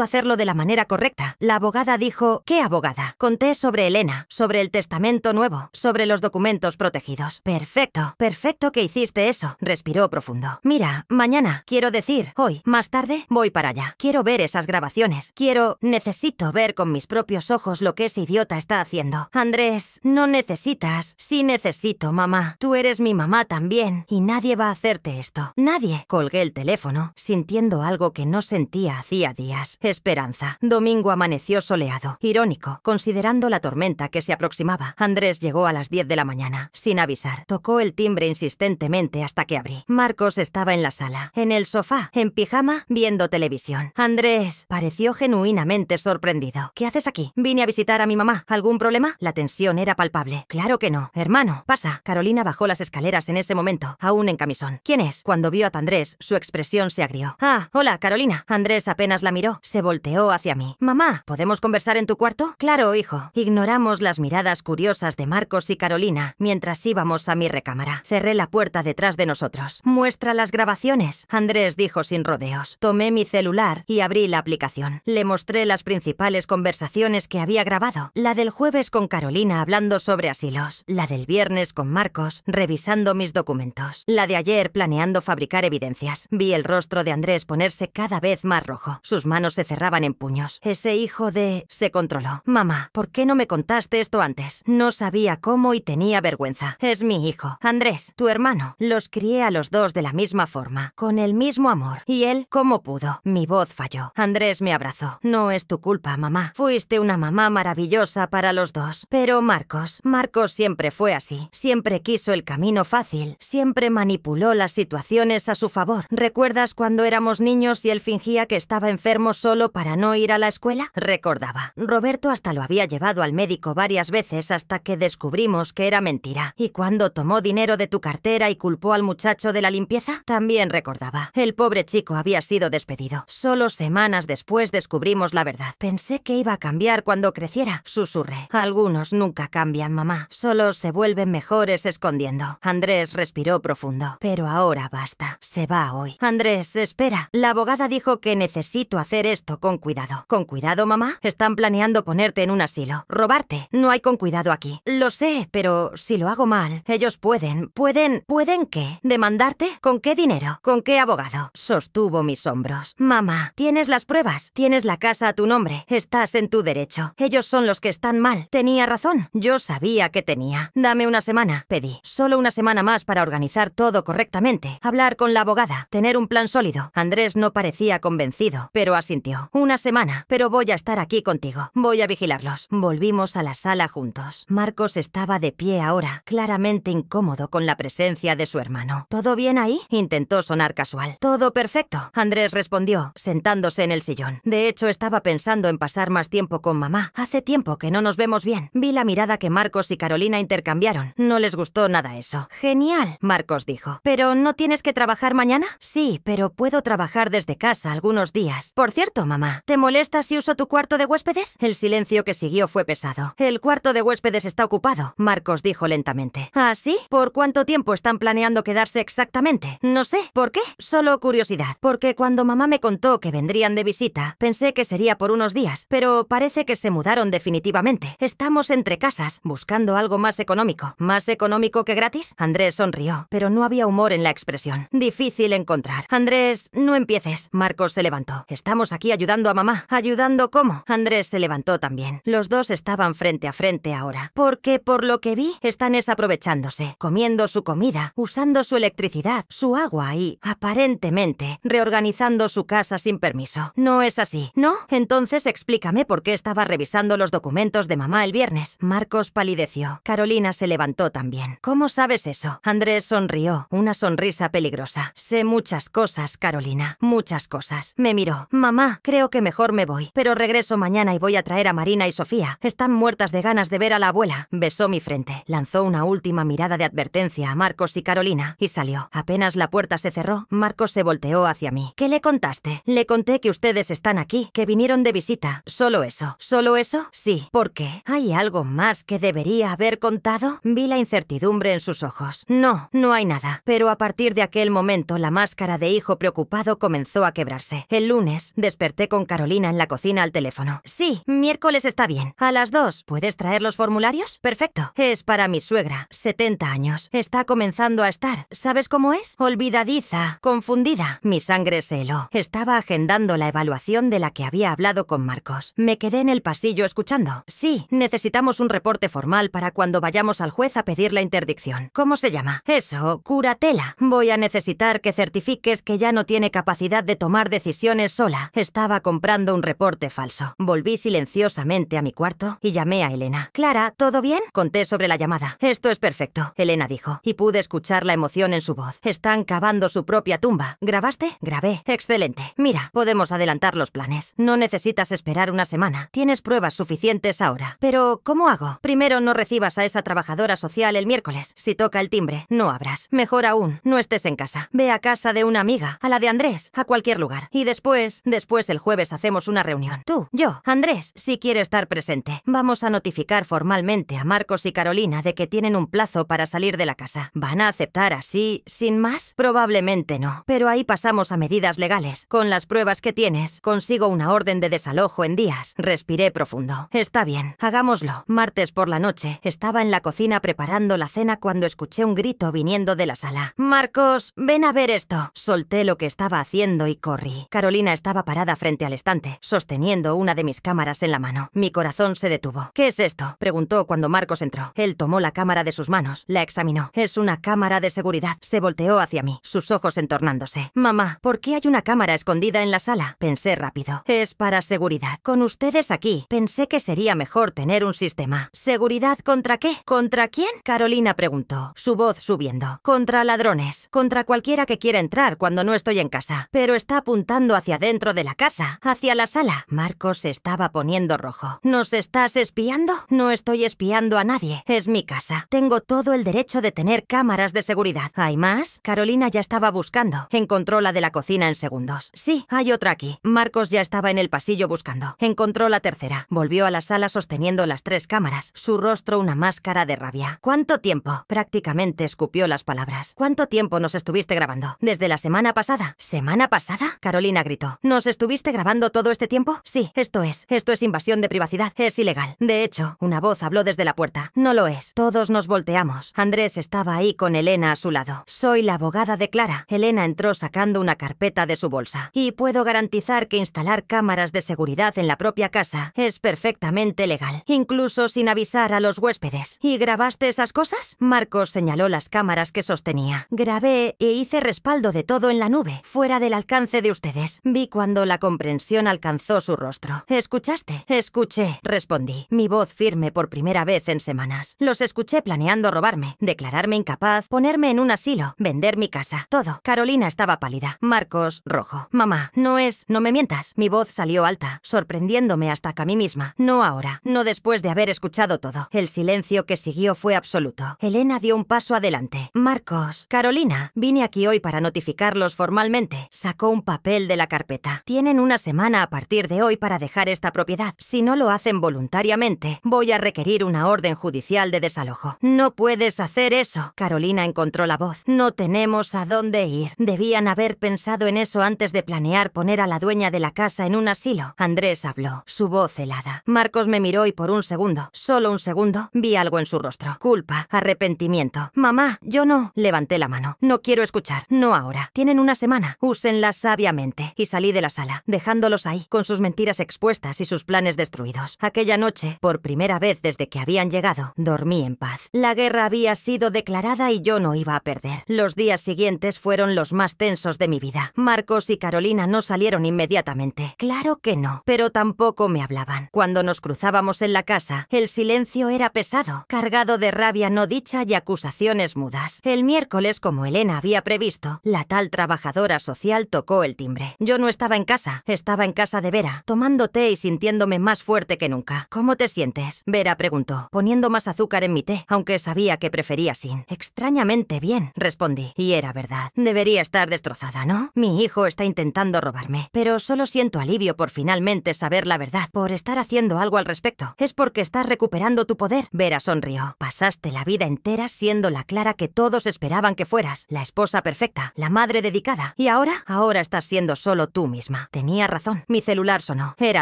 hacerlo de la manera correcta. La abogada dijo... ¿Qué abogada? Conté sobre Elena, sobre el testamento nuevo, sobre los documentos protegidos. Perfecto que hiciste eso. Respiró profundo. Mira, mañana, quiero decir, hoy, más tarde, voy para allá. Quiero ver esas grabaciones. Necesito ver con mis propios ojos lo que ese idiota está haciendo. Andrés, no necesitas. Sí necesito, mamá. Tú eres mi mamá también. Y nadie va a hacerte esto. Nadie. Colgué el teléfono, sintiendo algo que no sentía hacía días. Esperanza. Domingo amaneció soleado. Irónico, considerando la tormenta que se aproximaba. Andrés llegó a las 10 de la mañana, sin avisar. Tocó el timbre insistentemente hasta que abrí. Marcos estaba en la sala, en el sofá, en pijama, viendo televisión. Andrés pareció genuinamente sorprendido. ¿Qué haces aquí? Vine a visitar a mi mamá. ¿Algún problema? La tensión era palpable. Claro que no. Hermano, pasa. Carolina bajó las escaleras en ese momento, aún en camisón. ¿Quién es? Cuando vio a Andrés, su expresión se agrió. Ah, hola, Carolina. Andrés apenas la miró. Se volteó hacia mí. Mamá, ¿podemos conversar en tu cuarto? Claro, hijo. Ignoramos las miradas curiosas de Marcos y Carolina mientras íbamos a mi recámara. Cerré la puerta detrás de nosotros. Muestra las grabaciones, Andrés dijo sin rodeos. Tomé mi celular y abrí la aplicación. Le mostré las principales conversaciones que había grabado. La del jueves con Carolina hablando sobre asilos. La del viernes con Marcos revisando mis documentos. La de ayer planeando fabricar evidencias. Vi el rostro de Andrés ponerse cada vez más rojo. Sus manos se cerraban en puños. Ese hijo de... Se controló. Mamá, ¿por qué no me contaste esto antes? No sabía cómo y tenía vergüenza. Es mi hijo. Andrés, tu hermano. Los crié a los dos de la misma forma, con el mismo amor. ¿Y él cómo pudo? Mi voz falló. Andrés me abrazó. No es tu culpa, mamá. Fuiste una mamá maravillosa para los dos. Pero Marcos siempre fue así. Siempre quiso el camino fácil. Siempre manipuló las situaciones a su favor. ¿Recuerdas cuando éramos niños y él fingía que estaba enfermo solo para no ir a la escuela? Recordaba. Roberto hasta lo había llevado al médico varias veces hasta que descubrimos que era mentira. ¿Y cuando tomó dinero de tu cartera y culpó al muchacho de la limpieza? También recordaba. El pobre chico había sido despedido. Solo semanas después descubrimos la verdad. Pensé que iba a cambiar cuando creciera. Susurré. Algunos nunca cambian, mamá. Solo se vuelven mejores escondiendo. Andrés respiró profundo. Pero ahora basta. Se va hoy. Andrés, espera. La abogada dijo que necesito hacer esto con cuidado. ¿Con cuidado, mamá? Están planeando ponerte en un asilo. Robarte. No hay con cuidado aquí. Lo sé, pero si lo hago mal, ellos pueden... ¿Pueden qué? ¿Demandarte? ¿Con qué dinero? ¿Con qué abogado? Sostuvo mis hombros. Mamá, tienes las pruebas. Tienes la casa a tu nombre. Estás en tu derecho. Ellos son los que están mal. Tenía razón. Yo sabía que tenía. Dame una semana, pedí. Solo una semana más para organizar todo correctamente. Hablar con la abogada. Tener un plan sólido. Andrés no parecía convencido, pero asintió. Una semana, pero voy a estar aquí contigo. Voy a vigilarlos. Volvimos a la sala juntos. Marcos estaba de pie ahora, claramente incómodo con la presencia de su hermano. ¿Todo bien ahí? Intentó sonar casual. Todo perfecto, Andrés respondió, sentándose en el sillón. De hecho, estaba pensando en pasar más tiempo con mamá. Hace tiempo que no nos vemos bien. Vi la mirada que Marcos y Carolina intercambiaron. No les gustó nada eso. Genial, Marcos dijo. ¿Pero no tienes que trabajar mañana? Sí, pero puedo trabajar desde casa algunos días. Por cierto, mamá, ¿te molesta si uso tu cuarto de huéspedes? El silencio que siguió fue pesado. El cuarto de huéspedes está ocupado, Marcos dijo lentamente. ¿Ah, sí? ¿Por cuánto tiempo están planeando quedarse exactamente? No sé. ¿Por qué? Solo curiosidad. Porque cuando mamá me contó que vendrían de visita, pensé que sería por unos días, pero parece que se mudaron definitivamente. Estamos entre casas, buscando algo más económico. ¿Más económico que gratis? Andrés sonrió, pero no había humor en la expresión. Difícil encontrar. Andrés, no empieces. Marcos se levantó. Estamos aquí ayudando a mamá. ¿Ayudando cómo? Andrés se levantó también. Los dos estaban frente a frente ahora. Porque por lo que vi, están aprovechándose, comiendo su comida, usando su electricidad, su agua y, aparentemente, reorganizando su casa sin permiso. No es así, ¿no? Entonces explícame por qué estaba revisando los documentos de mamá el viernes. Marcos palideció. Carolina se levantó también. ¿Cómo sabes eso? Andrés sonrió, una sonrisa peligrosa. Sé muchas cosas, Carolina, muchas cosas. Me miró. Mamá, creo que mejor me voy, pero regreso mañana y voy a traer a Marina y Sofía. Están muertas de ganas de ver a la abuela. Besó mi frente. Lanzó una última mirada de advertencia a Marcos y Carolina y salió. Apenas la puerta se cerró, Marcos se volteó hacia mí. ¿Qué le contaste? Le conté que ustedes están aquí, que vinieron de visita. ¿Solo eso? ¿Solo eso? Sí. ¿Por qué? ¿Hay algo más que debería haber contado? Vi la incertidumbre en sus ojos. No, no hay nada. Pero a partir de aquel momento, la máscara de hijo preocupado comenzó a quebrarse. El lunes, desperté con Carolina en la cocina al teléfono. Sí, miércoles está bien. A las 2. ¿Puedes traer los formularios? Perfecto. Es para mi suegra, 70 años. Está comenzando a estar. ¿Sabes cómo es? Olvidadiza, confundida. Mi sangre se heló. Estaba agendando la evaluación de la que había hablado con Marcos. Me quedé en el pasillo escuchando. Sí, necesitamos un reporte formal para cuando vayamos al juez a pedir la interdicción. ¿Cómo se llama? Eso, curatela. Voy a necesitar que certifiques que ya no tiene capacidad de tomar decisiones sola. Estaba comprando un reporte falso. Volví silenciosamente a mi cuarto y llamé a Elena. Clara, ¿todo bien? Conté sobre la llamada. Esto es perfecto, Elena dijo, y pude escuchar la emoción en su voz. Están cavando su propia tumba. ¿Grabaste? Grabé. Excelente. Mira, podemos adelantar los planes. No necesitas esperar una semana. Tienes pruebas suficientes ahora. Pero, ¿cómo hago? Primero, no recibas a esa trabajadora social el miércoles. Si toca el timbre, no abras. Mejor aún, no estés en casa. Ve a casa de una amiga, a la de Andrés, a cualquier lugar. Y después el jueves hacemos una reunión. Tú, yo, Andrés, si quiere estar presente. Vamos a notificar formalmente a Marcos y Carolina de que tienen un plazo para salir de la casa. ¿Van a aceptar así, sin más? Probablemente no. Pero ahí pasamos a medidas legales. Con las pruebas que tienes, consigo una orden de desalojo en días. Respiré profundo. Está bien, hagámoslo. Martes por la noche, estaba en la cocina preparando la cena cuando escuché un grito viniendo de la sala. Marcos, ven a ver esto. Solté lo que estaba haciendo y corrí. Carolina estaba parada frente al estante, sosteniendo una de mis cámaras en la mano. Mi corazón se detuvo. ¿Qué es esto?, preguntó cuando Marcos entró. Él tomó la cámara de sus manos, la examinó. Es una cámara de seguridad. Se volteó hacia mí, sus ojos entornándose. Mamá, ¿por qué hay una cámara escondida en la sala? Pensé rápido. Es para seguridad. Con ustedes aquí, pensé que sería mejor tener un sistema. ¿Seguridad contra qué? ¿Contra quién? Carolina preguntó, su voz subiendo. Contra ladrones. Contra cualquiera que quiera entrar cuando no estoy en casa. Pero está apuntando hacia dentro de la casa, hacia la sala. Marcos se estaba poniendo rojo. ¿Nos estás espiando? No estoy espiando a nadie. Es mi casa. Tengo todo el derecho de tener cámaras de seguridad. ¿Hay más? Carolina ya estaba buscando. Encontró la de la cocina en segundos. Sí, hay otra aquí. Marcos ya estaba en el pasillo buscando. Encontró la tercera. Volvió a la sala sosteniendo las 3 cámaras. Su rostro una máscara de rabia. ¿Cuánto tiempo? Prácticamente escupió las palabras. ¿Cuánto tiempo nos estuviste grabando? ¿Desde la semana pasada? ¿Semana pasada? Carolina gritó. ¿Nos estuviste grabando todo este tiempo? Sí, esto es invasión de privacidad. Es ilegal. De hecho, una voz habló desde la puerta. No lo es. Todos nos volteamos. Andrés estaba ahí con Elena a su lado. Soy la abogada de Clara. Elena entró sacando una carpeta de su bolsa. Y puedo garantizar que instalar cámaras de seguridad en la propia casa es perfectamente legal, incluso sin avisar a los huéspedes. ¿Y grabaste esas cosas? Marcos señaló las cámaras que sostenía. Grabé e hice respaldo de todo en la nube, fuera del alcance de ustedes. Vi cuando la comprensión alcanzó su rostro. ¿Escuchaste? Escuché, respondí, mi voz firme por primera vez en semanas. Los escuché planeando robarme, declararme incapaz, ponerme en un asilo, vender mi casa, todo. Carolina estaba pálida. Marcos, rojo. Mamá, no me mientas. Mi voz salió alta, sorprendiéndome hasta a mí misma. No ahora, no después de haber escuchado todo. El silencio que siguió fue absoluto. Elena dio un paso adelante. Marcos, Carolina, vine aquí hoy para notificarlos formalmente. Sacó un papel de la carpeta. Tienen una semana a partir de hoy para dejar esta propiedad. Si no lo hacen voluntariamente, voy a requerir una orden judicial de desalojo. No puedes hacer eso. Carolina encontró la voz. No tenemos a dónde ir. Debían haber pensado en eso antes de planear poner a la dueña de la casa en un asilo. Andrés habló, su voz helada. Marcos me miró y por un segundo, solo un segundo, vi algo en su rostro. Culpa, arrepentimiento. Mamá, yo no. Levanté la mano. No quiero escuchar. No ahora. Tienen una semana. Úsenla sabiamente. Y salí de la sala, dejándolos ahí, con sus mentiras expuestas y sus planes destruidos. Aquella noche, por primera vez desde que habían llegado, dormí en paz. La guerra había sido declarada y yo no iba a perder. Los días siguientes fueron los más tensos de mi vida. Marcos y Carolina no salieron inmediatamente. Claro que no, pero tampoco me hablaban. Cuando nos cruzábamos en la casa, el silencio era pesado, cargado de rabia no dicha y acusaciones mudas. El miércoles, como Elena había previsto, la tal trabajadora social tocó el timbre. Yo no estaba en casa, estaba en casa de Vera, tomando té y sintiéndome más fuerte que nunca. ¿Cómo te sientes? Vera preguntó, poniendo más azúcar en mi té, aunque sabía que prefería sin. Extrañamente bien, respondí. Y era verdad. Debería estar destrozada, ¿no? Mi hijo está intentando robarme, pero solo siento alivio por finalmente saber la verdad, por estar haciendo algo al respecto. Es porque estás recuperando tu poder. Vera sonrió. Pasaste la vida entera siendo la Clara que todos esperaban que fueras, la esposa perfecta, la madre dedicada. ¿Y ahora? Ahora estás siendo solo tú misma. Tenía razón. Mi celular sonó. Era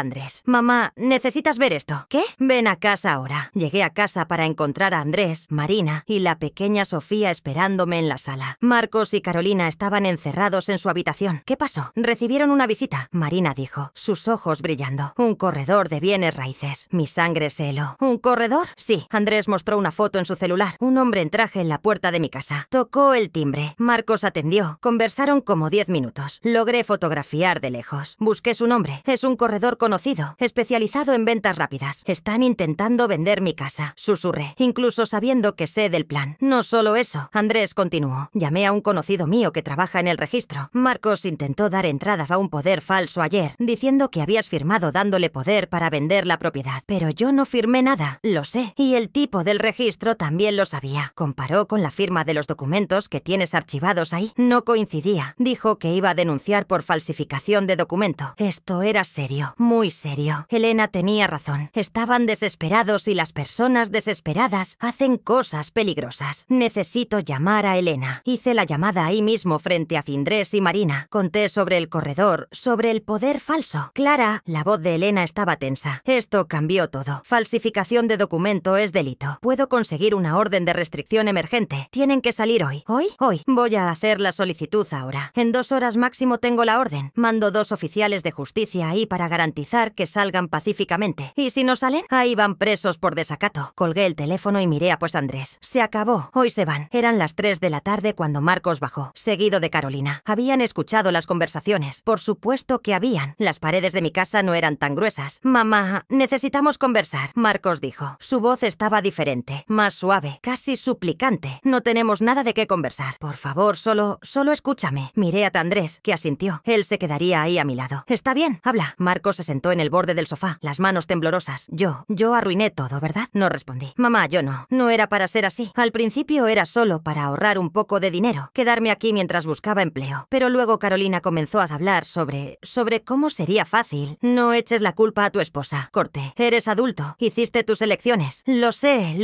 Andrés. Mamá, necesitas ver esto. ¿Qué? Ven a casa ahora. Llegué a casa para encontrar a Andrés, Marina y la pequeña Sofía esperándome en la sala. Marcos y Carolina estaban encerrados en su habitación. ¿Qué pasó? Recibieron una visita, Marina dijo, sus ojos brillando. Un corredor de bienes raíces. Mi sangre se heló. ¿Un corredor? Sí. Andrés mostró una foto en su celular. Un hombre en traje en la puerta de mi casa. Tocó el timbre. Marcos atendió. Conversaron como 10 minutos. Logré fotografiar de lejos. Busqué su nombre. Es un corredor conocido, especializado en ventas rápidas. Están intentando vender mi casa, susurré, incluso sabiendo que sé del plan. No solo eso, Andrés continuó. Llamé a un conocido mío que trabaja en el registro. Marcos intentó dar entrada a un poder falso ayer, diciendo que habías firmado dándole poder para vender la propiedad. Pero yo no firmé nada, lo sé. Y el tipo del registro también lo sabía. Comparó con la firma de los documentos que tienes archivados ahí. No coincidía. Dijo que iba a denunciar por falsificación de documento. Esto era serio, muy serio. Elena tenía razón. Estaban desesperados y las personas desesperadas hacen cosas peligrosas. Necesito llamar a Elena. Hice la llamada ahí mismo frente a Findrés y Marina. Conté sobre el corredor, sobre el poder falso. Clara, la voz de Elena estaba tensa. Esto cambió todo. Falsificación de documento es delito. Puedo conseguir una orden de restricción emergente. Tienen que salir hoy. ¿Hoy? Hoy. Voy a hacer la solicitud ahora. En 2 horas máximo tengo la orden. Mando 2 oficiales de justicia ahí para garantizar que salgan pacíficamente. ¿Y si no salen? Ahí van presos por desacato. Colgué el teléfono y miré a Andrés. Sí. Se acabó. Hoy se van. Eran las 3 de la tarde cuando Marcos bajó, seguido de Carolina. Habían escuchado las conversaciones. Por supuesto que habían. Las paredes de mi casa no eran tan gruesas. Mamá, necesitamos conversar, Marcos dijo. Su voz estaba diferente, más suave, casi suplicante. No tenemos nada de qué conversar. Por favor, solo escúchame. Miré a Andrés, que asintió. Él se quedaría ahí a mi lado. Está bien, habla. Marcos se sentó en el borde del sofá, las manos temblorosas. Yo arruiné todo, ¿verdad? No respondí. Mamá, yo no. No era para ser así. Al principio era solo para ahorrar un poco de dinero, quedarme aquí mientras buscaba empleo. Pero luego Carolina comenzó a hablar sobre cómo sería fácil. No eches la culpa a tu esposa. Corté. Eres adulto. Hiciste tus elecciones. Lo sé.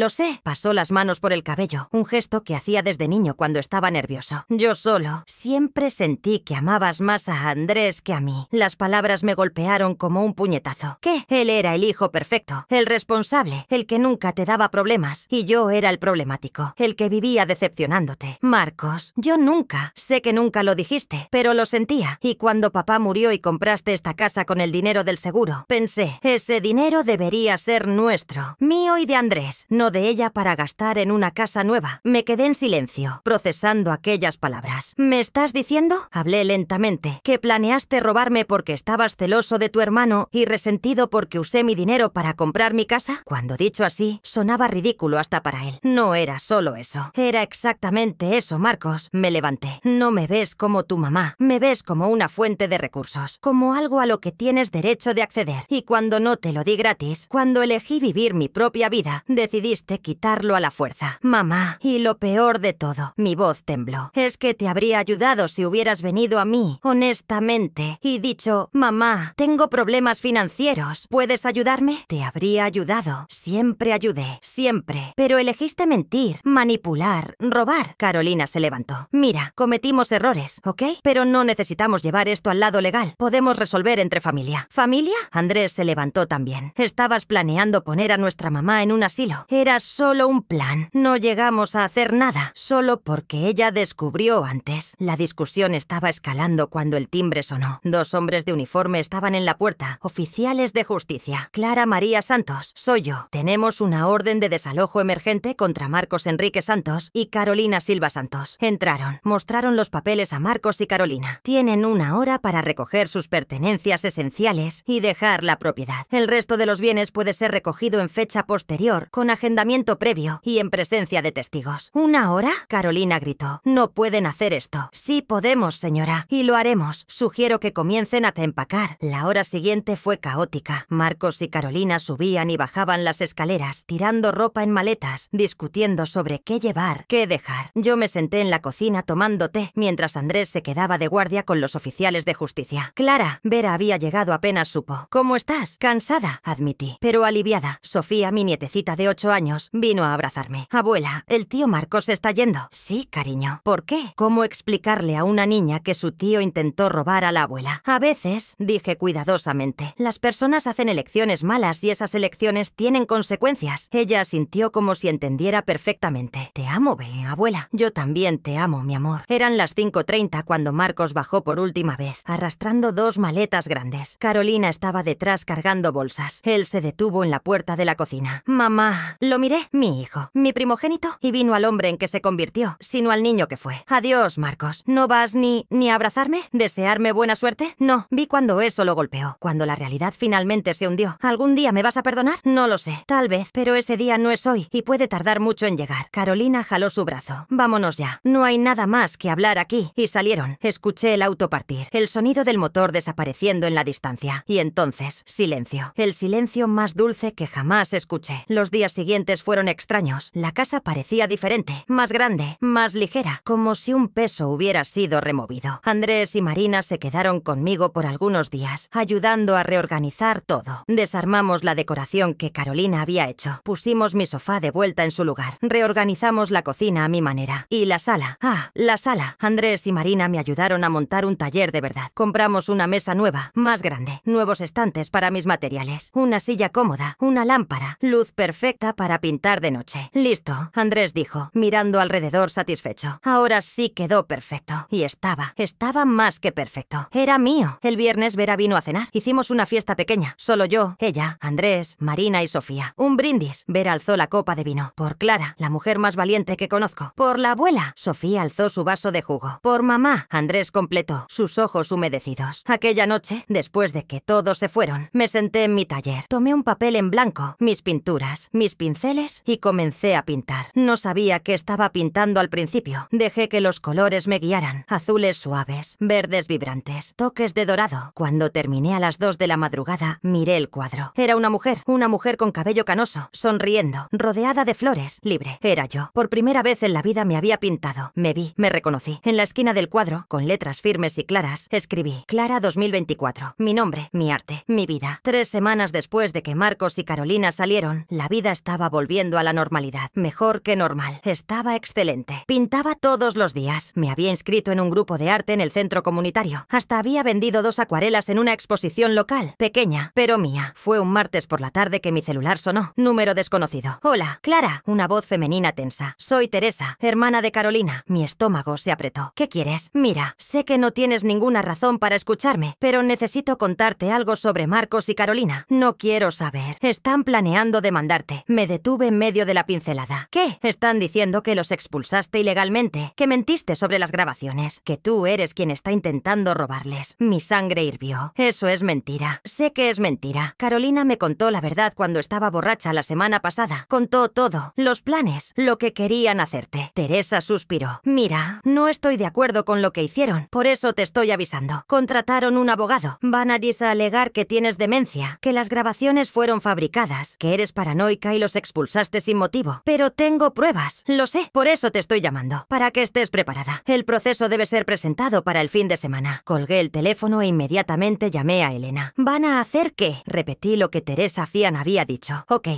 Pasó las manos por el cabello, un gesto que hacía desde niño cuando estaba nervioso. Yo solo. Siempre sentí que amabas más a Andrés que a mí. Las palabras me golpearon como un puñetazo. ¿Qué? Él era el hijo perfecto, el responsable, el que nunca te daba problemas. Y yo era el problemático, el que vivía decepcionándote. Marcos, yo nunca. Sé que nunca lo dijiste, pero lo sentía. Y cuando papá murió y compraste esta casa con el dinero del seguro, pensé, ese dinero debería ser nuestro, mío y de Andrés, no de ella para gastar en una casa nueva. Me quedé en silencio, procesando aquellas palabras. ¿Me estás diciendo? Hablé lentamente. ¿Que planeaste robarme porque estabas celoso de tu hermano y resentido porque usé mi dinero para comprar mi casa? Cuando dicho así, sonaba ridículo hasta para él. No era solo eso. Era exactamente eso, Marcos. Me levanté. No me ves como tu mamá. Me ves como una fuente de recursos. Como algo a lo que tienes derecho de acceder. Y cuando no te lo di gratis, cuando elegí vivir mi propia vida, decidiste quitarlo a la fuerza. Mamá, y lo peor de todo, mi voz tembló. Es que te habría ayudado si hubieras venido a mí, honestamente, y dicho, mamá, tengo problemas financieros, ¿puedes ayudarme? Te habría ayudado. Siempre ayudé, siempre. Pero elegiste mentir, manipular, robar. Carolina se levantó. Mira, cometimos errores, ¿ok? Pero no necesitamos llevar esto al lado legal. Podemos resolver entre familia. ¿Familia? Andrés se levantó también. Estabas planeando poner a nuestra mamá en un asilo. Era solo un plan. No llegamos a hacer nada, solo porque ella descubrió antes. La discusión estaba escalando cuando el timbre sonó. 2 hombres de uniforme estaban en la puerta, oficiales de justicia. Clara María Santos, soy yo. Tenemos una orden de desalojo emergente contra Marcos Enrique Santos y Carolina Silva Santos. Entraron, mostraron los papeles a Marcos y Carolina. Tienen 1 hora para recoger sus pertenencias esenciales y dejar la propiedad. El resto de los bienes puede ser recogido en fecha posterior, con agendamiento previo y en presencia de testigos. ¿1 hora? Carolina gritó. No pueden hacer esto. Sí podemos, señora, y lo haremos. Sugiero que comiencen a empacar. La hora siguiente fue caótica. Marcos y Carolina subían y bajaban las escaleras, tirando ropa en maletas, discutiendo sobre qué llevar, qué dejar. Yo me senté en la cocina tomando té, mientras Andrés se quedaba de guardia con los oficiales de justicia. Clara, Vera había llegado apenas supo. ¿Cómo estás? Cansada, admití, pero aliviada. Sofía, mi nietecita de 8 años, vino a abrazarme. Abuela, el tío Marcos se está yendo. Sí, cariño. ¿Por qué? ¿Cómo explicarle a una niña que su tío intentó robar a la abuela? A veces, dije cuidadosamente, las personas hacen elecciones malas y esas elecciones tienen consecuencias. Ella asintió como si entendiera perfectamente. Te amo, abuela. Yo también te amo, mi amor. Eran las 5:30 cuando Marcos bajó por última vez, arrastrando 2 maletas grandes. Carolina estaba detrás cargando bolsas. Él se detuvo en la puerta de la cocina. Mamá, lo miré. Mi hijo, mi primogénito, y vino al hombre en que se convirtió, sino al niño que fue. Adiós, Marcos. ¿No vas ni a abrazarme? ¿Desearme buena suerte? No, vi cuando eso lo golpeó, cuando la realidad finalmente se hundió. ¿Algún día me vas a perdonar? No lo sé. Tal vez, pero ese día no es hoy y puede tardar mucho en llegar. Carolina jaló su brazo. Vámonos ya. No hay nada más que hablar aquí. Y salieron. Escuché el auto partir, el sonido del motor desapareciendo en la distancia. Y entonces, silencio. El silencio más dulce que jamás escuché. Los días siguientes fueron extraños. La casa parecía diferente, más grande, más ligera, como si un peso hubiera sido removido. Andrés y Marina se quedaron conmigo por algunos días, ayudando a reorganizar todo. Desarmamos la decoración que Carolina había hecho. Pusimos mi sofá de vuelta en su lugar. Reorganizamos la cocina a mi manera. Y la sala. La sala. Andrés y Marina me ayudaron a montar un taller de verdad. Compramos una mesa nueva, más grande, nuevos estantes para mis materiales, una silla cómoda, una lámpara, luz perfecta para pintar de noche. Listo, Andrés dijo, mirando alrededor satisfecho. Ahora sí quedó perfecto. Y estaba más que perfecto. Era mío. El viernes Vera vino a cenar. Hicimos una fiesta pequeña. Solo yo, ella, Andrés, Marina y Sofía. Un brindis. Vera alzó la copa de vino. Por Clara. Clara, la mujer más valiente que conozco. Por la abuela. Sofía alzó su vaso de jugo. Por mamá. Andrés completó, sus ojos humedecidos. Aquella noche, después de que todos se fueron, me senté en mi taller. Tomé un papel en blanco, mis pinturas, mis pinceles y comencé a pintar. No sabía qué estaba pintando al principio. Dejé que los colores me guiaran. Azules suaves, verdes vibrantes, toques de dorado. Cuando terminé a las 2 de la madrugada, miré el cuadro. Era una mujer con cabello canoso, sonriendo, rodeada de flores, libre. Era yo. Por primera vez en la vida me había pintado. Me vi, me reconocí. En la esquina del cuadro, con letras firmes y claras, escribí: Clara 2024. Mi nombre, mi arte, mi vida. 3 semanas después de que Marcos y Carolina salieron, la vida estaba volviendo a la normalidad. Mejor que normal. Estaba excelente. Pintaba todos los días. Me había inscrito en un grupo de arte en el centro comunitario. Hasta había vendido 2 acuarelas en una exposición local. Pequeña, pero mía. Fue un martes por la tarde que mi celular sonó. Número desconocido. Hola, Clara. Una voz femenina tensa. Soy Teresa, hermana de Carolina. Mi estómago se apretó. ¿Qué quieres? Mira, sé que no tienes ninguna razón para escucharme, pero necesito contarte algo sobre Marcos y Carolina. No quiero saber. Están planeando demandarte. Me detuve en medio de la pincelada. ¿Qué? Están diciendo que los expulsaste ilegalmente, que mentiste sobre las grabaciones, que tú eres quien está intentando robarles. Mi sangre hirvió. Eso es mentira. Sé que es mentira. Carolina me contó la verdad cuando estaba borracha la semana pasada. Contó todo. Los planes. Lo que querían hacerte. Teresa suspiró. Mira, no estoy de acuerdo con lo que hicieron. Por eso te estoy avisando. Contrataron un abogado. Van a alegar que tienes demencia, que las grabaciones fueron fabricadas, que eres paranoica y los expulsaste sin motivo. Pero tengo pruebas. Lo sé. Por eso te estoy llamando. Para que estés preparada. El proceso debe ser presentado para el fin de semana. Colgué el teléfono e inmediatamente llamé a Elena. ¿Van a hacer qué? Repetí lo que Teresa Fian había dicho. Ok.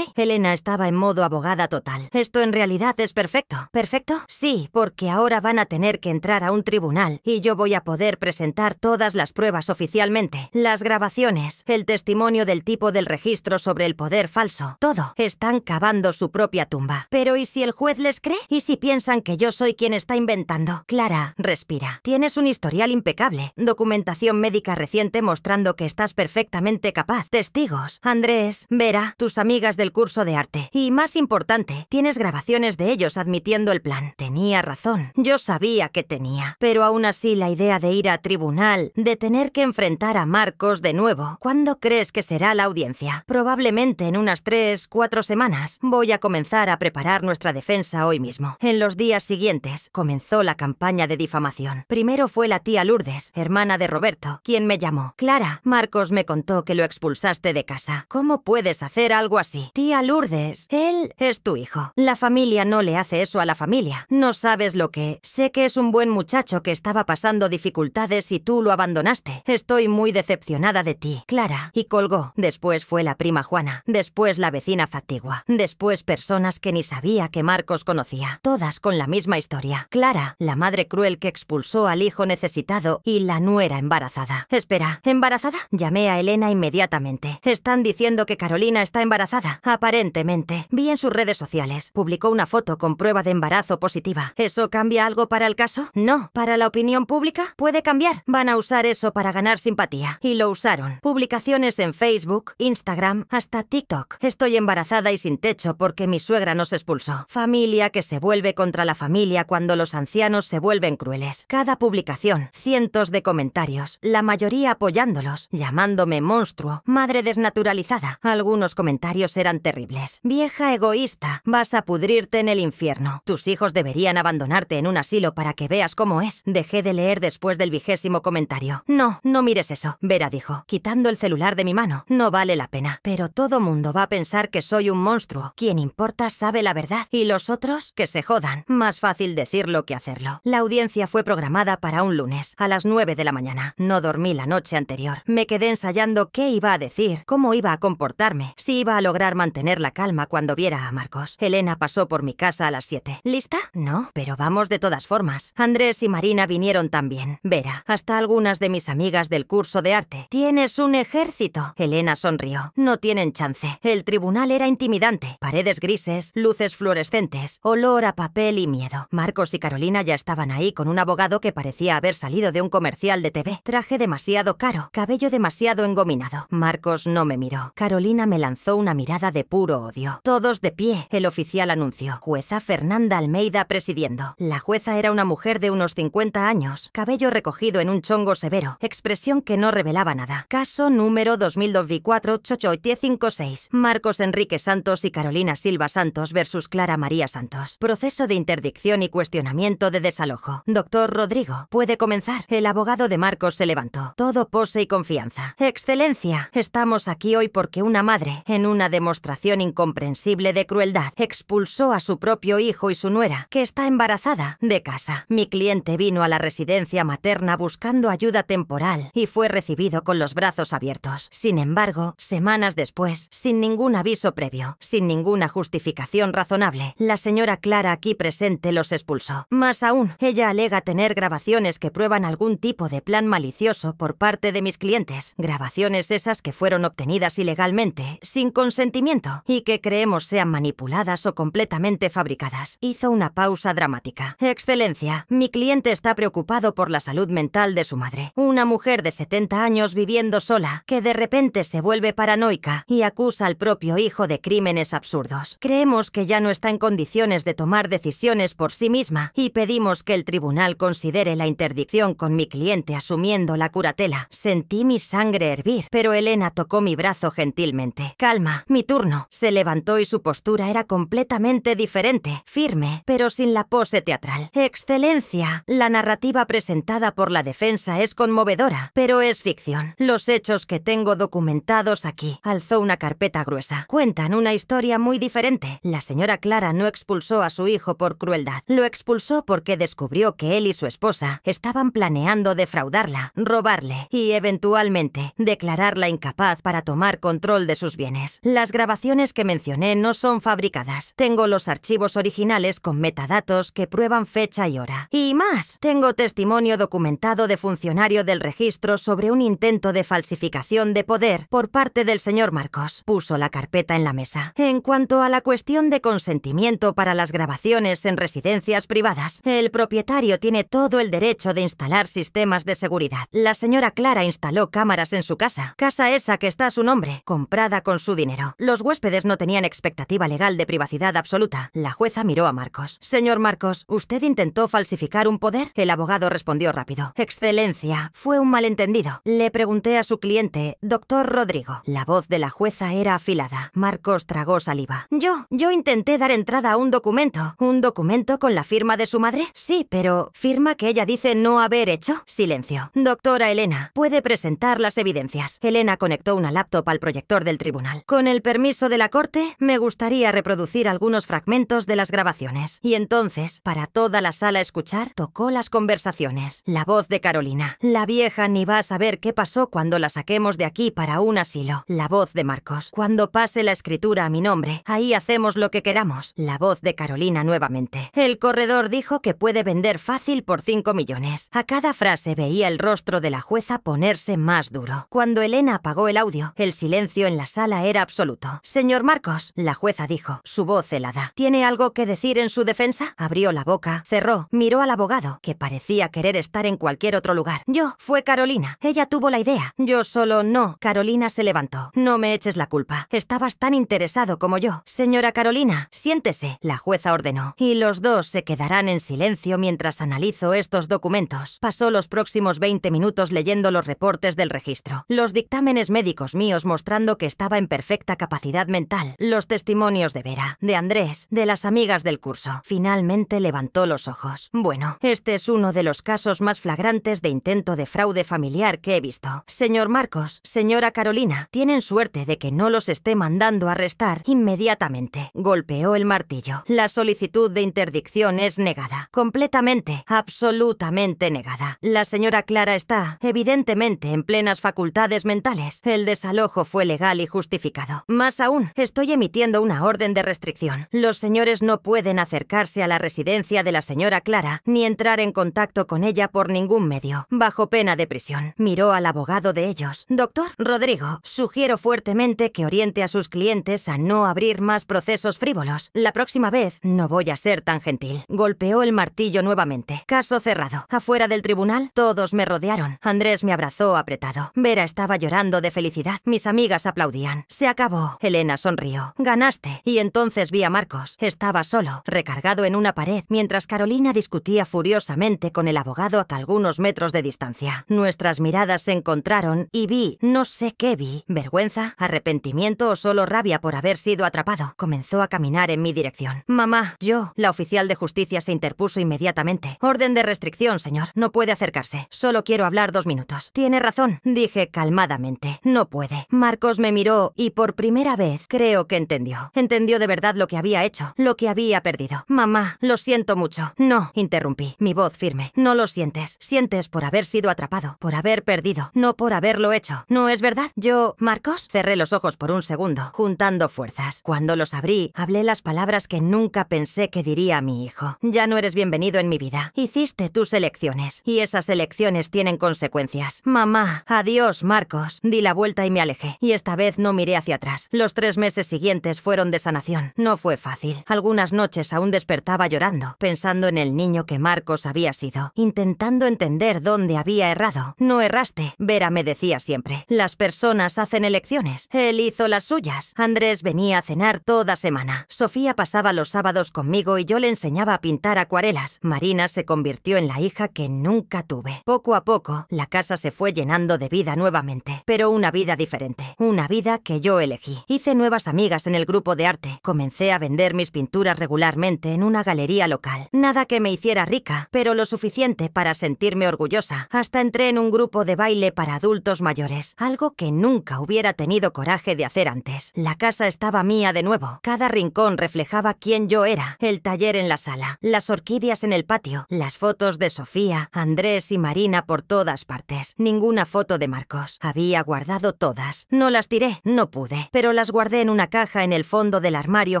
Elena estaba en modo abogada total. Esto en realidad es perfecto. ¿Perfecto? Sí, porque ahora van a tener que entrar a un tribunal y yo voy a poder presentar todas las pruebas oficialmente. Las grabaciones, el testimonio del tipo del registro sobre el poder falso. Todo. Están cavando su propia tumba. Pero ¿y si el juez les cree? ¿Y si piensan que yo soy quien está inventando? Clara, respira. Tienes un historial impecable. Documentación médica reciente mostrando que estás perfectamente capaz. Testigos. Andrés, Vera, tus amigas del curso de arte. Y más importante, tienes grabaciones de ellos admitiendo el plan. Tenía razón. Yo sabía que tenía. Pero aún así la idea de ir a tribunal, de tener que enfrentar a Marcos de nuevo. ¿Cuándo crees que será la audiencia? Probablemente en unas 3-4 semanas. Voy a comenzar a preparar nuestra defensa hoy mismo. En los días siguientes comenzó la campaña de difamación. Primero fue la tía Lourdes, hermana de Roberto, quien me llamó. Clara, Marcos me contó que lo expulsaste de casa. ¿Cómo puedes hacer algo así? Tía Lourdes, él es tu hijo. La familia no le hace eso a la familia. No sabes lo que... Sé que es un buen muchacho que estaba pasando dificultades y tú lo abandonaste. Estoy muy decepcionada de ti, Clara. Y colgó. Después fue la prima Juana. Después la vecina Fatigua. Después personas que ni sabía que Marcos conocía. Todas con la misma historia. Clara, la madre cruel que expulsó al hijo necesitado y la nuera embarazada. Espera, ¿embarazada? Llamé a Elena inmediatamente. Están diciendo que Carolina está embarazada. Aparentemente. Vi en sus redes sociales. Publicó una foto con prueba de embarazo positiva. ¿Eso cambia algo para el caso? No. ¿Para la opinión pública? Puede cambiar. Van a usar eso para ganar simpatía. Y lo usaron. Publicaciones en Facebook, Instagram, hasta TikTok. Estoy embarazada y sin techo porque mi suegra nos expulsó. Familia que se vuelve contra la familia cuando los ancianos se vuelven crueles. Cada publicación, cientos de comentarios, la mayoría apoyándolos, llamándome monstruo, madre desnaturalizada. Algunos comentarios eran terribles. Vieja egoísta, vas a pudrirte en el infierno. Tus hijos deberían abandonarte en un asilo para que veas cómo es. Dejé de leer después del 20º comentario. No, no mires eso, Vera dijo, quitando el celular de mi mano. No vale la pena. Pero todo mundo va a pensar que soy un monstruo. Quien importa sabe la verdad. Y los otros, que se jodan. Más fácil decirlo que hacerlo. La audiencia fue programada para un lunes, a las 9 de la mañana. No dormí la noche anterior. Me quedé ensayando qué iba a decir, cómo iba a comportarme, si iba a lograr mantener la calma cuando viera a Marcos. Elena pasó por mi casa a las 7. ¿Lista? No, pero vamos de todas formas. Andrés y Marina vinieron también. Vera, hasta algunas de mis amigas del curso de arte. Tienes un ejército. Elena sonrió. No tienen chance. El tribunal era intimidante. Paredes grises, luces fluorescentes, olor a papel y miedo. Marcos y Carolina ya estaban ahí con un abogado que parecía haber salido de un comercial de TV. Traje demasiado caro, cabello demasiado engominado. Marcos no me miró. Carolina me lanzó una mirada de puro odio. Todos de pie, el oficial anunció. Jueza Fernanda Almeida presidiendo. La jueza era una mujer de unos 50 años, cabello recogido en un chongo severo, expresión que no revelaba nada. Caso número 2024-8856. Marcos Enrique Santos y Carolina Silva Santos versus Clara María Santos. Proceso de interdicción y cuestionamiento de desalojo. Doctor Rodrigo, puede comenzar. El abogado de Marcos se levantó. Todo pose y confianza. Excelencia, estamos aquí hoy porque una madre, en una demostración incomprensible de crueldad, expulsó a su propio hijo y su nuera, que está embarazada, de casa. Mi cliente vino a la residencia materna buscando ayuda temporal y fue recibido con los brazos abiertos. Sin embargo, semanas después, sin ningún aviso previo, sin ninguna justificación razonable, la señora Clara aquí presente los expulsó. Más aún, ella alega tener grabaciones que prueban algún tipo de plan malicioso por parte de mis clientes. Grabaciones esas que fueron obtenidas ilegalmente, sin consentimiento, y que creemos sean manipuladas o completamente fabricadas. Hizo una pausa dramática. Excelencia, mi cliente está preocupado por la salud mental de su madre. Una mujer de 70 años viviendo sola, que de repente se vuelve paranoica y acusa al propio hijo de crímenes absurdos. Creemos que ya no está en condiciones de tomar decisiones por sí misma y pedimos que el tribunal considere la interdicción con mi cliente asumiendo la curatela. Sentí mi sangre hervir, pero Elena tocó mi brazo gentilmente. Calma, mi turno. Se levantó y su postura era completamente diferente, firme, pero sin la pose teatral. Excelencia, la narrativa presentada por la defensa es conmovedora, pero es ficción. Los hechos que tengo documentados aquí. Alzó una carpeta gruesa. Cuentan una historia muy diferente. La señora Clara no expulsó a su hijo por crueldad. Lo expulsó porque descubrió que él y su esposa estaban planeando defraudarla, robarle y, eventualmente, declararla incapaz para tomar control de sus bienes. Las grabaciones que mencioné no son fabricadas. Tengo los archivos originales con metadatos que prueban fecha y hora. Y más, tengo testimonio documentado de funcionario del registro sobre un intento de falsificación de poder por parte del señor Marcos. Puso la carpeta en la mesa. En cuanto a la cuestión de consentimiento para las grabaciones en residencias privadas, el propietario tiene todo el derecho de instalar sistemas de seguridad. La señora Clara instaló cámaras en su casa esa que está a su nombre, comprada con su dinero. Los huéspedes no tenían expectativa legal de privacidad absoluta. La jueza miró a Marcos. Señor Marcos, ¿usted intentó falsificar un poder? El abogado respondió rápido. Excelencia, fue un malentendido. Le pregunté a su cliente, doctor Rodrigo. La voz de la jueza era afilada. Marcos tragó saliva. Yo intenté dar entrada a un documento. ¿Un documento con la firma de su madre? Sí, pero ¿firma que ella dice no haber hecho? Silencio. Doctora Elena, puede presentar las evidencias. Elena conectó una laptop al proyector del tribunal. Con el permiso de la corte, me gustaría reproducir algunos fragmentos de las grabaciones. Y entonces, para toda la sala escuchar, tocó las conversaciones. La voz de Carolina. La vieja ni va a saber qué pasó cuando la saquemos de aquí para un asilo. La voz de Marcos. Cuando pase la escritura a mi nombre, ahí hacemos lo que queramos. La voz de Carolina nuevamente. El corredor dijo que puede vender fácil por 5 millones. A cada frase veía el rostro de la jueza ponerse más duro. Cuando Elena apagó el audio, el silencio en la sala era absoluto. Señor Marcos, la jueza dijo, su voz helada. ¿Tiene algo que decir en su defensa? Abrió la boca, cerró, miró al abogado, que parecía querer estar en cualquier otro lugar. Fue Carolina. Ella tuvo la idea. Yo solo no. Carolina se levantó. No me eches la culpa. Estabas tan interesado como yo. Señora Carolina, siéntese, la jueza ordenó. Y los dos se quedarán en silencio mientras analizo estos documentos. Pasó los próximos 20 minutos leyendo los reportes del registro. Los dictámenes médicos míos mostrando que estaba en perfecta capacidad mental. Los testimonios de Vera, de Andrés, de las amigas del curso. Finalmente levantó los ojos. Bueno, este es uno de los casos más flagrantes de intento de fraude familiar que he visto. Señor Marcos, señora Carolina, tienen suerte de que no los esté mandando a arrestar inmediatamente. Golpeó el martillo. La solicitud de interdicción es negada. Completamente, absolutamente negada. La señora Clara está, evidentemente, en plenas facultades mentales. El desalojo fue legal y justificado. Más aún, estoy emitiendo una orden de restricción. Los señores no pueden acercarse a la residencia de la señora Clara ni entrar en contacto con ella por ningún medio, bajo pena de prisión. Miró al abogado de ellos. Doctor Rodrigo, sugiero fuertemente que oriente a sus clientes a no abrir más procesos frívolos. La próxima vez no voy a ser tan gentil. Golpeó el martillo nuevamente. Caso cerrado. Afuera del tribunal, todos me rodearon. Andrés me abrazó apretado. Vera estaba llorando de felicidad. Mis amigas aplaudían. Se acabó. Elena sonrió. Ganaste. Y entonces vi a Marcos. Estaba solo, recargado en una pared, mientras Carolina discutía furiosamente con el abogado a algunos metros de distancia. Nuestras miradas se encontraron y vi, no sé qué vi, vergüenza, arrepentimiento o solo rabia por haber sido atrapado. Comenzó a caminar en mi dirección. Mamá, la oficial de justicia se interpuso inmediatamente. Orden de restricción, señor. No puede acercarse. Solo quiero hablar 2 minutos. Tiene razón, dije calmadamente. No puede. Marcos me miró y por primera vez creo que entendió. Entendió de verdad lo que había hecho, lo que había perdido. Mamá, lo siento mucho. No, interrumpí, mi voz firme. No lo sientes. Sientes por haber sido atrapado, por haber perdido, no por haberlo hecho. ¿No es verdad? Marcos, cerré los ojos por un segundo, juntando fuerzas. Cuando los abrí, hablé las palabras que nunca pensé que diría a mi hijo. Ya no eres bienvenido en mi vida. Hiciste tus elecciones, y esas elecciones tienen consecuencias. Mamá, adiós, Marcos. Di la vuelta y me alejé, y esta vez no miré hacia atrás. Los 3 meses siguientes fueron de sanación. No fue fácil. Algunas noches aún despertaba llorando, pensando en el niño que Marcos había sido, intentando entender dónde había errado. No erraste, Vera me decía siempre. Las personas hacen elecciones. Él hizo las suyas. Andrés venía a cenar toda semana. Sofía pasaba los sábados conmigo y yo le enseñaba a pintar acuarelas. Marina se convirtió en la hija que nunca tuve. Poco a poco, la casa se fue llenando de vida nuevamente, pero una vida diferente. Una vida que yo elegí. Hice nuevas amigas en el grupo de arte. Comencé a vender mis pinturas regularmente en una galería local. Nada que me hiciera rica, pero lo suficiente para sentirme orgullosa. Hasta entré en un grupo de baile para adultos mayores, algo que nunca hubiera tenido coraje de hacer antes. La casa estaba mía de nuevo. Cada rincón reflejaba quién yo era. El taller en la sala, las orquídeas en el patio, las fotos de Sofía, Andrés y Marina por todas partes. Ninguna foto de Marcos. Había guardado todas. No las tiré, no pude, pero las guardé en una caja en el fondo del armario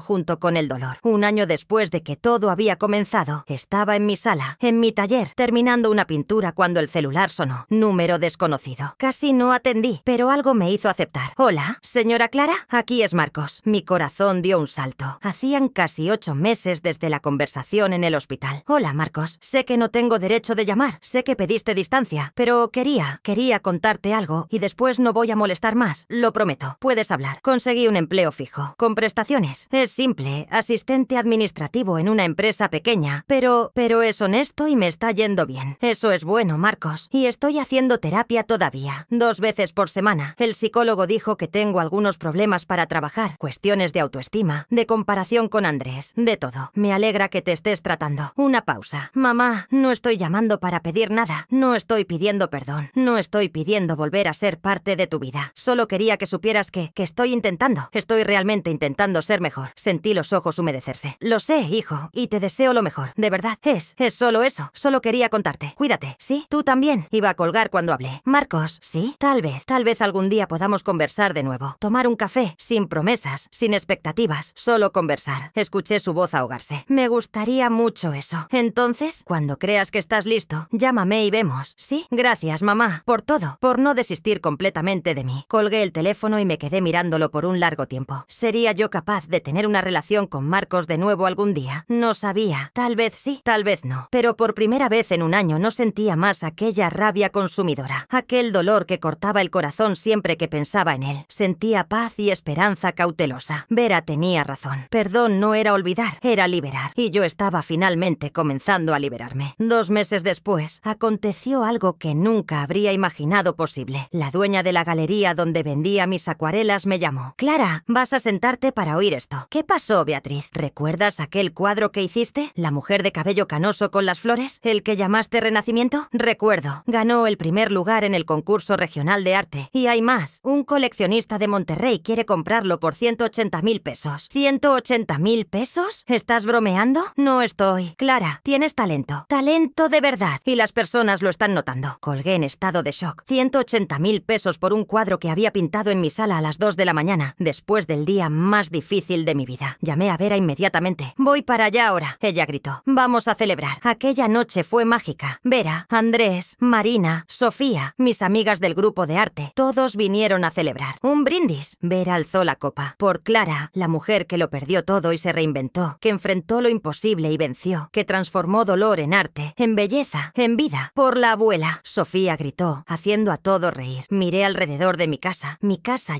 junto con el dolor. Un año después de que todo había comenzado, estaba en mi sala, en mi taller, terminando una pintura cuando el celular sonó. Número desconocido. Casi no atendí, pero algo me hizo aceptar. Hola, señora Clara, aquí es Marcos. Mi corazón dio un salto. Hacían casi 8 meses desde la conversación en el hospital. Hola, Marcos. Sé que no tengo derecho de llamar. Sé que pediste distancia, pero quería contarte algo y después no voy a molestar más. Lo prometo. Puedes hablar. Conseguí un empleo fijo, con prestaciones. Es simple, asistente administrativo en una empresa pequeña, pero es honesto y me está yendo bien. Eso es bueno, Marcos. Y estoy haciendo terapia todavía, 2 veces por semana. El psicólogo dijo que tengo algunos problemas para trabajar, cuestiones de autoestima, de comparación con Andrés, de todo. Me alegra que te estés tratando. Una pausa. Mamá, no estoy llamando para pedir nada. No estoy pidiendo perdón. No estoy pidiendo volver a ser parte de tu vida. Solo quería que supieras que estoy intentando. Estoy realmente intentando ser mejor. Sentí los ojos humedecerse. Lo sé, hijo, y te deseo lo mejor. De verdad, es solo eso. Solo quería contarte. Cuídate, ¿sí? Tú también. Iba a colgar cuando hablé. Marcos, ¿sí? Tal vez algún día podamos conversar de nuevo. Tomar un café, sin promesas, sin expectativas, solo conversar. Escuché su voz ahogarse. Me gustaría mucho eso. Entonces, cuando creas que estás listo, llámame y vemos. ¿Sí? Gracias, mamá, por todo, por no desistir completamente de mí. Colgué el teléfono y me quedé mirándolo por un largo tiempo. ¿Sería yo capaz de tener una relación con Marcos de nuevo algún día? No sabía. Tal vez sí, tal vez no. Pero por primera vez en un año no sentía más aquella rabia consumidora, aquel dolor que cortaba el corazón siempre que pensaba en él. Sentía paz y esperanza cautelosa. Vera tenía razón. Perdón no era olvidar, era liberar. Y yo estaba finalmente comenzando a liberarme. 2 meses después, aconteció algo que nunca habría imaginado posible. La dueña de la galería donde vendía mis acuarelas me llamó. Clara, vas a sentarte para oír esto. ¿Qué pasó, Beatriz? ¿Recuerdas aquel cuadro que hiciste? ¿La mujer de cabello canoso con las flores? ¿El que llamaste Renacimiento? Recuerdo. Ganó el primer lugar en el concurso regional de arte. Y hay más. Un coleccionista de Monterrey quiere comprarlo por 180.000 pesos. ¿180.000 pesos? ¿Estás bromeando? No estoy. Clara, tienes talento. Talento de verdad. Y las personas lo están notando. Colgué en estado de shock. 180.000 pesos por un cuadro que había pintado en mi sala a las 2 de la mañana, después del día más difícil de mi vida. Llamé a Vera inmediatamente. Voy para allá ahora, ella gritó. Vamos a celebrar. Aquella noche fue mágica. Vera, Andrés, Marina, Sofía, mis amigas del grupo de arte, todos vinieron a celebrar. Un brindis. Vera alzó la copa. Por Clara, la mujer que lo perdió todo y se reinventó, que enfrentó lo imposible y venció, que transformó dolor en arte, en belleza, en vida. Por la abuela. Sofía gritó, haciendo a todos reír. Miré alrededor de mi casa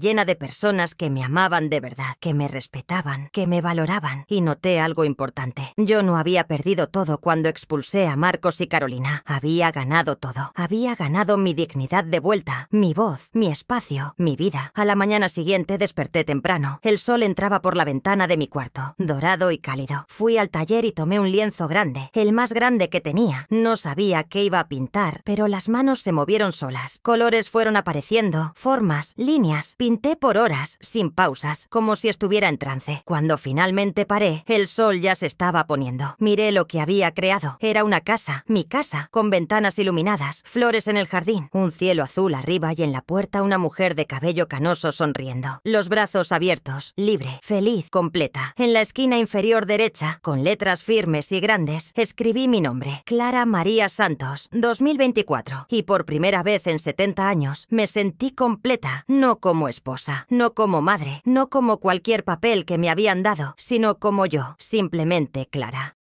llena de personas que me amaban de verdad, que me respetaban respetaban, que me valoraban. Y noté algo importante. Yo no había perdido todo cuando expulsé a Marcos y Carolina. Había ganado todo. Había ganado mi dignidad de vuelta, mi voz, mi espacio, mi vida. A la mañana siguiente desperté temprano. El sol entraba por la ventana de mi cuarto, dorado y cálido. Fui al taller y tomé un lienzo grande, el más grande que tenía. No sabía qué iba a pintar, pero las manos se movieron solas. Colores fueron apareciendo, formas, líneas. Pinté por horas, sin pausas, como si estuviera en trance. Cuando finalmente paré, el sol ya se estaba poniendo. Miré lo que había creado. Era una casa, mi casa, con ventanas iluminadas, flores en el jardín, un cielo azul arriba y en la puerta una mujer de cabello canoso sonriendo. Los brazos abiertos, libre, feliz, completa. En la esquina inferior derecha, con letras firmes y grandes, escribí mi nombre, Clara María Santos, 2024. Y por primera vez en 70 años, me sentí completa, no como esposa, no como madre, no como cualquier papel que me habían dado, sino como yo, simplemente Clara.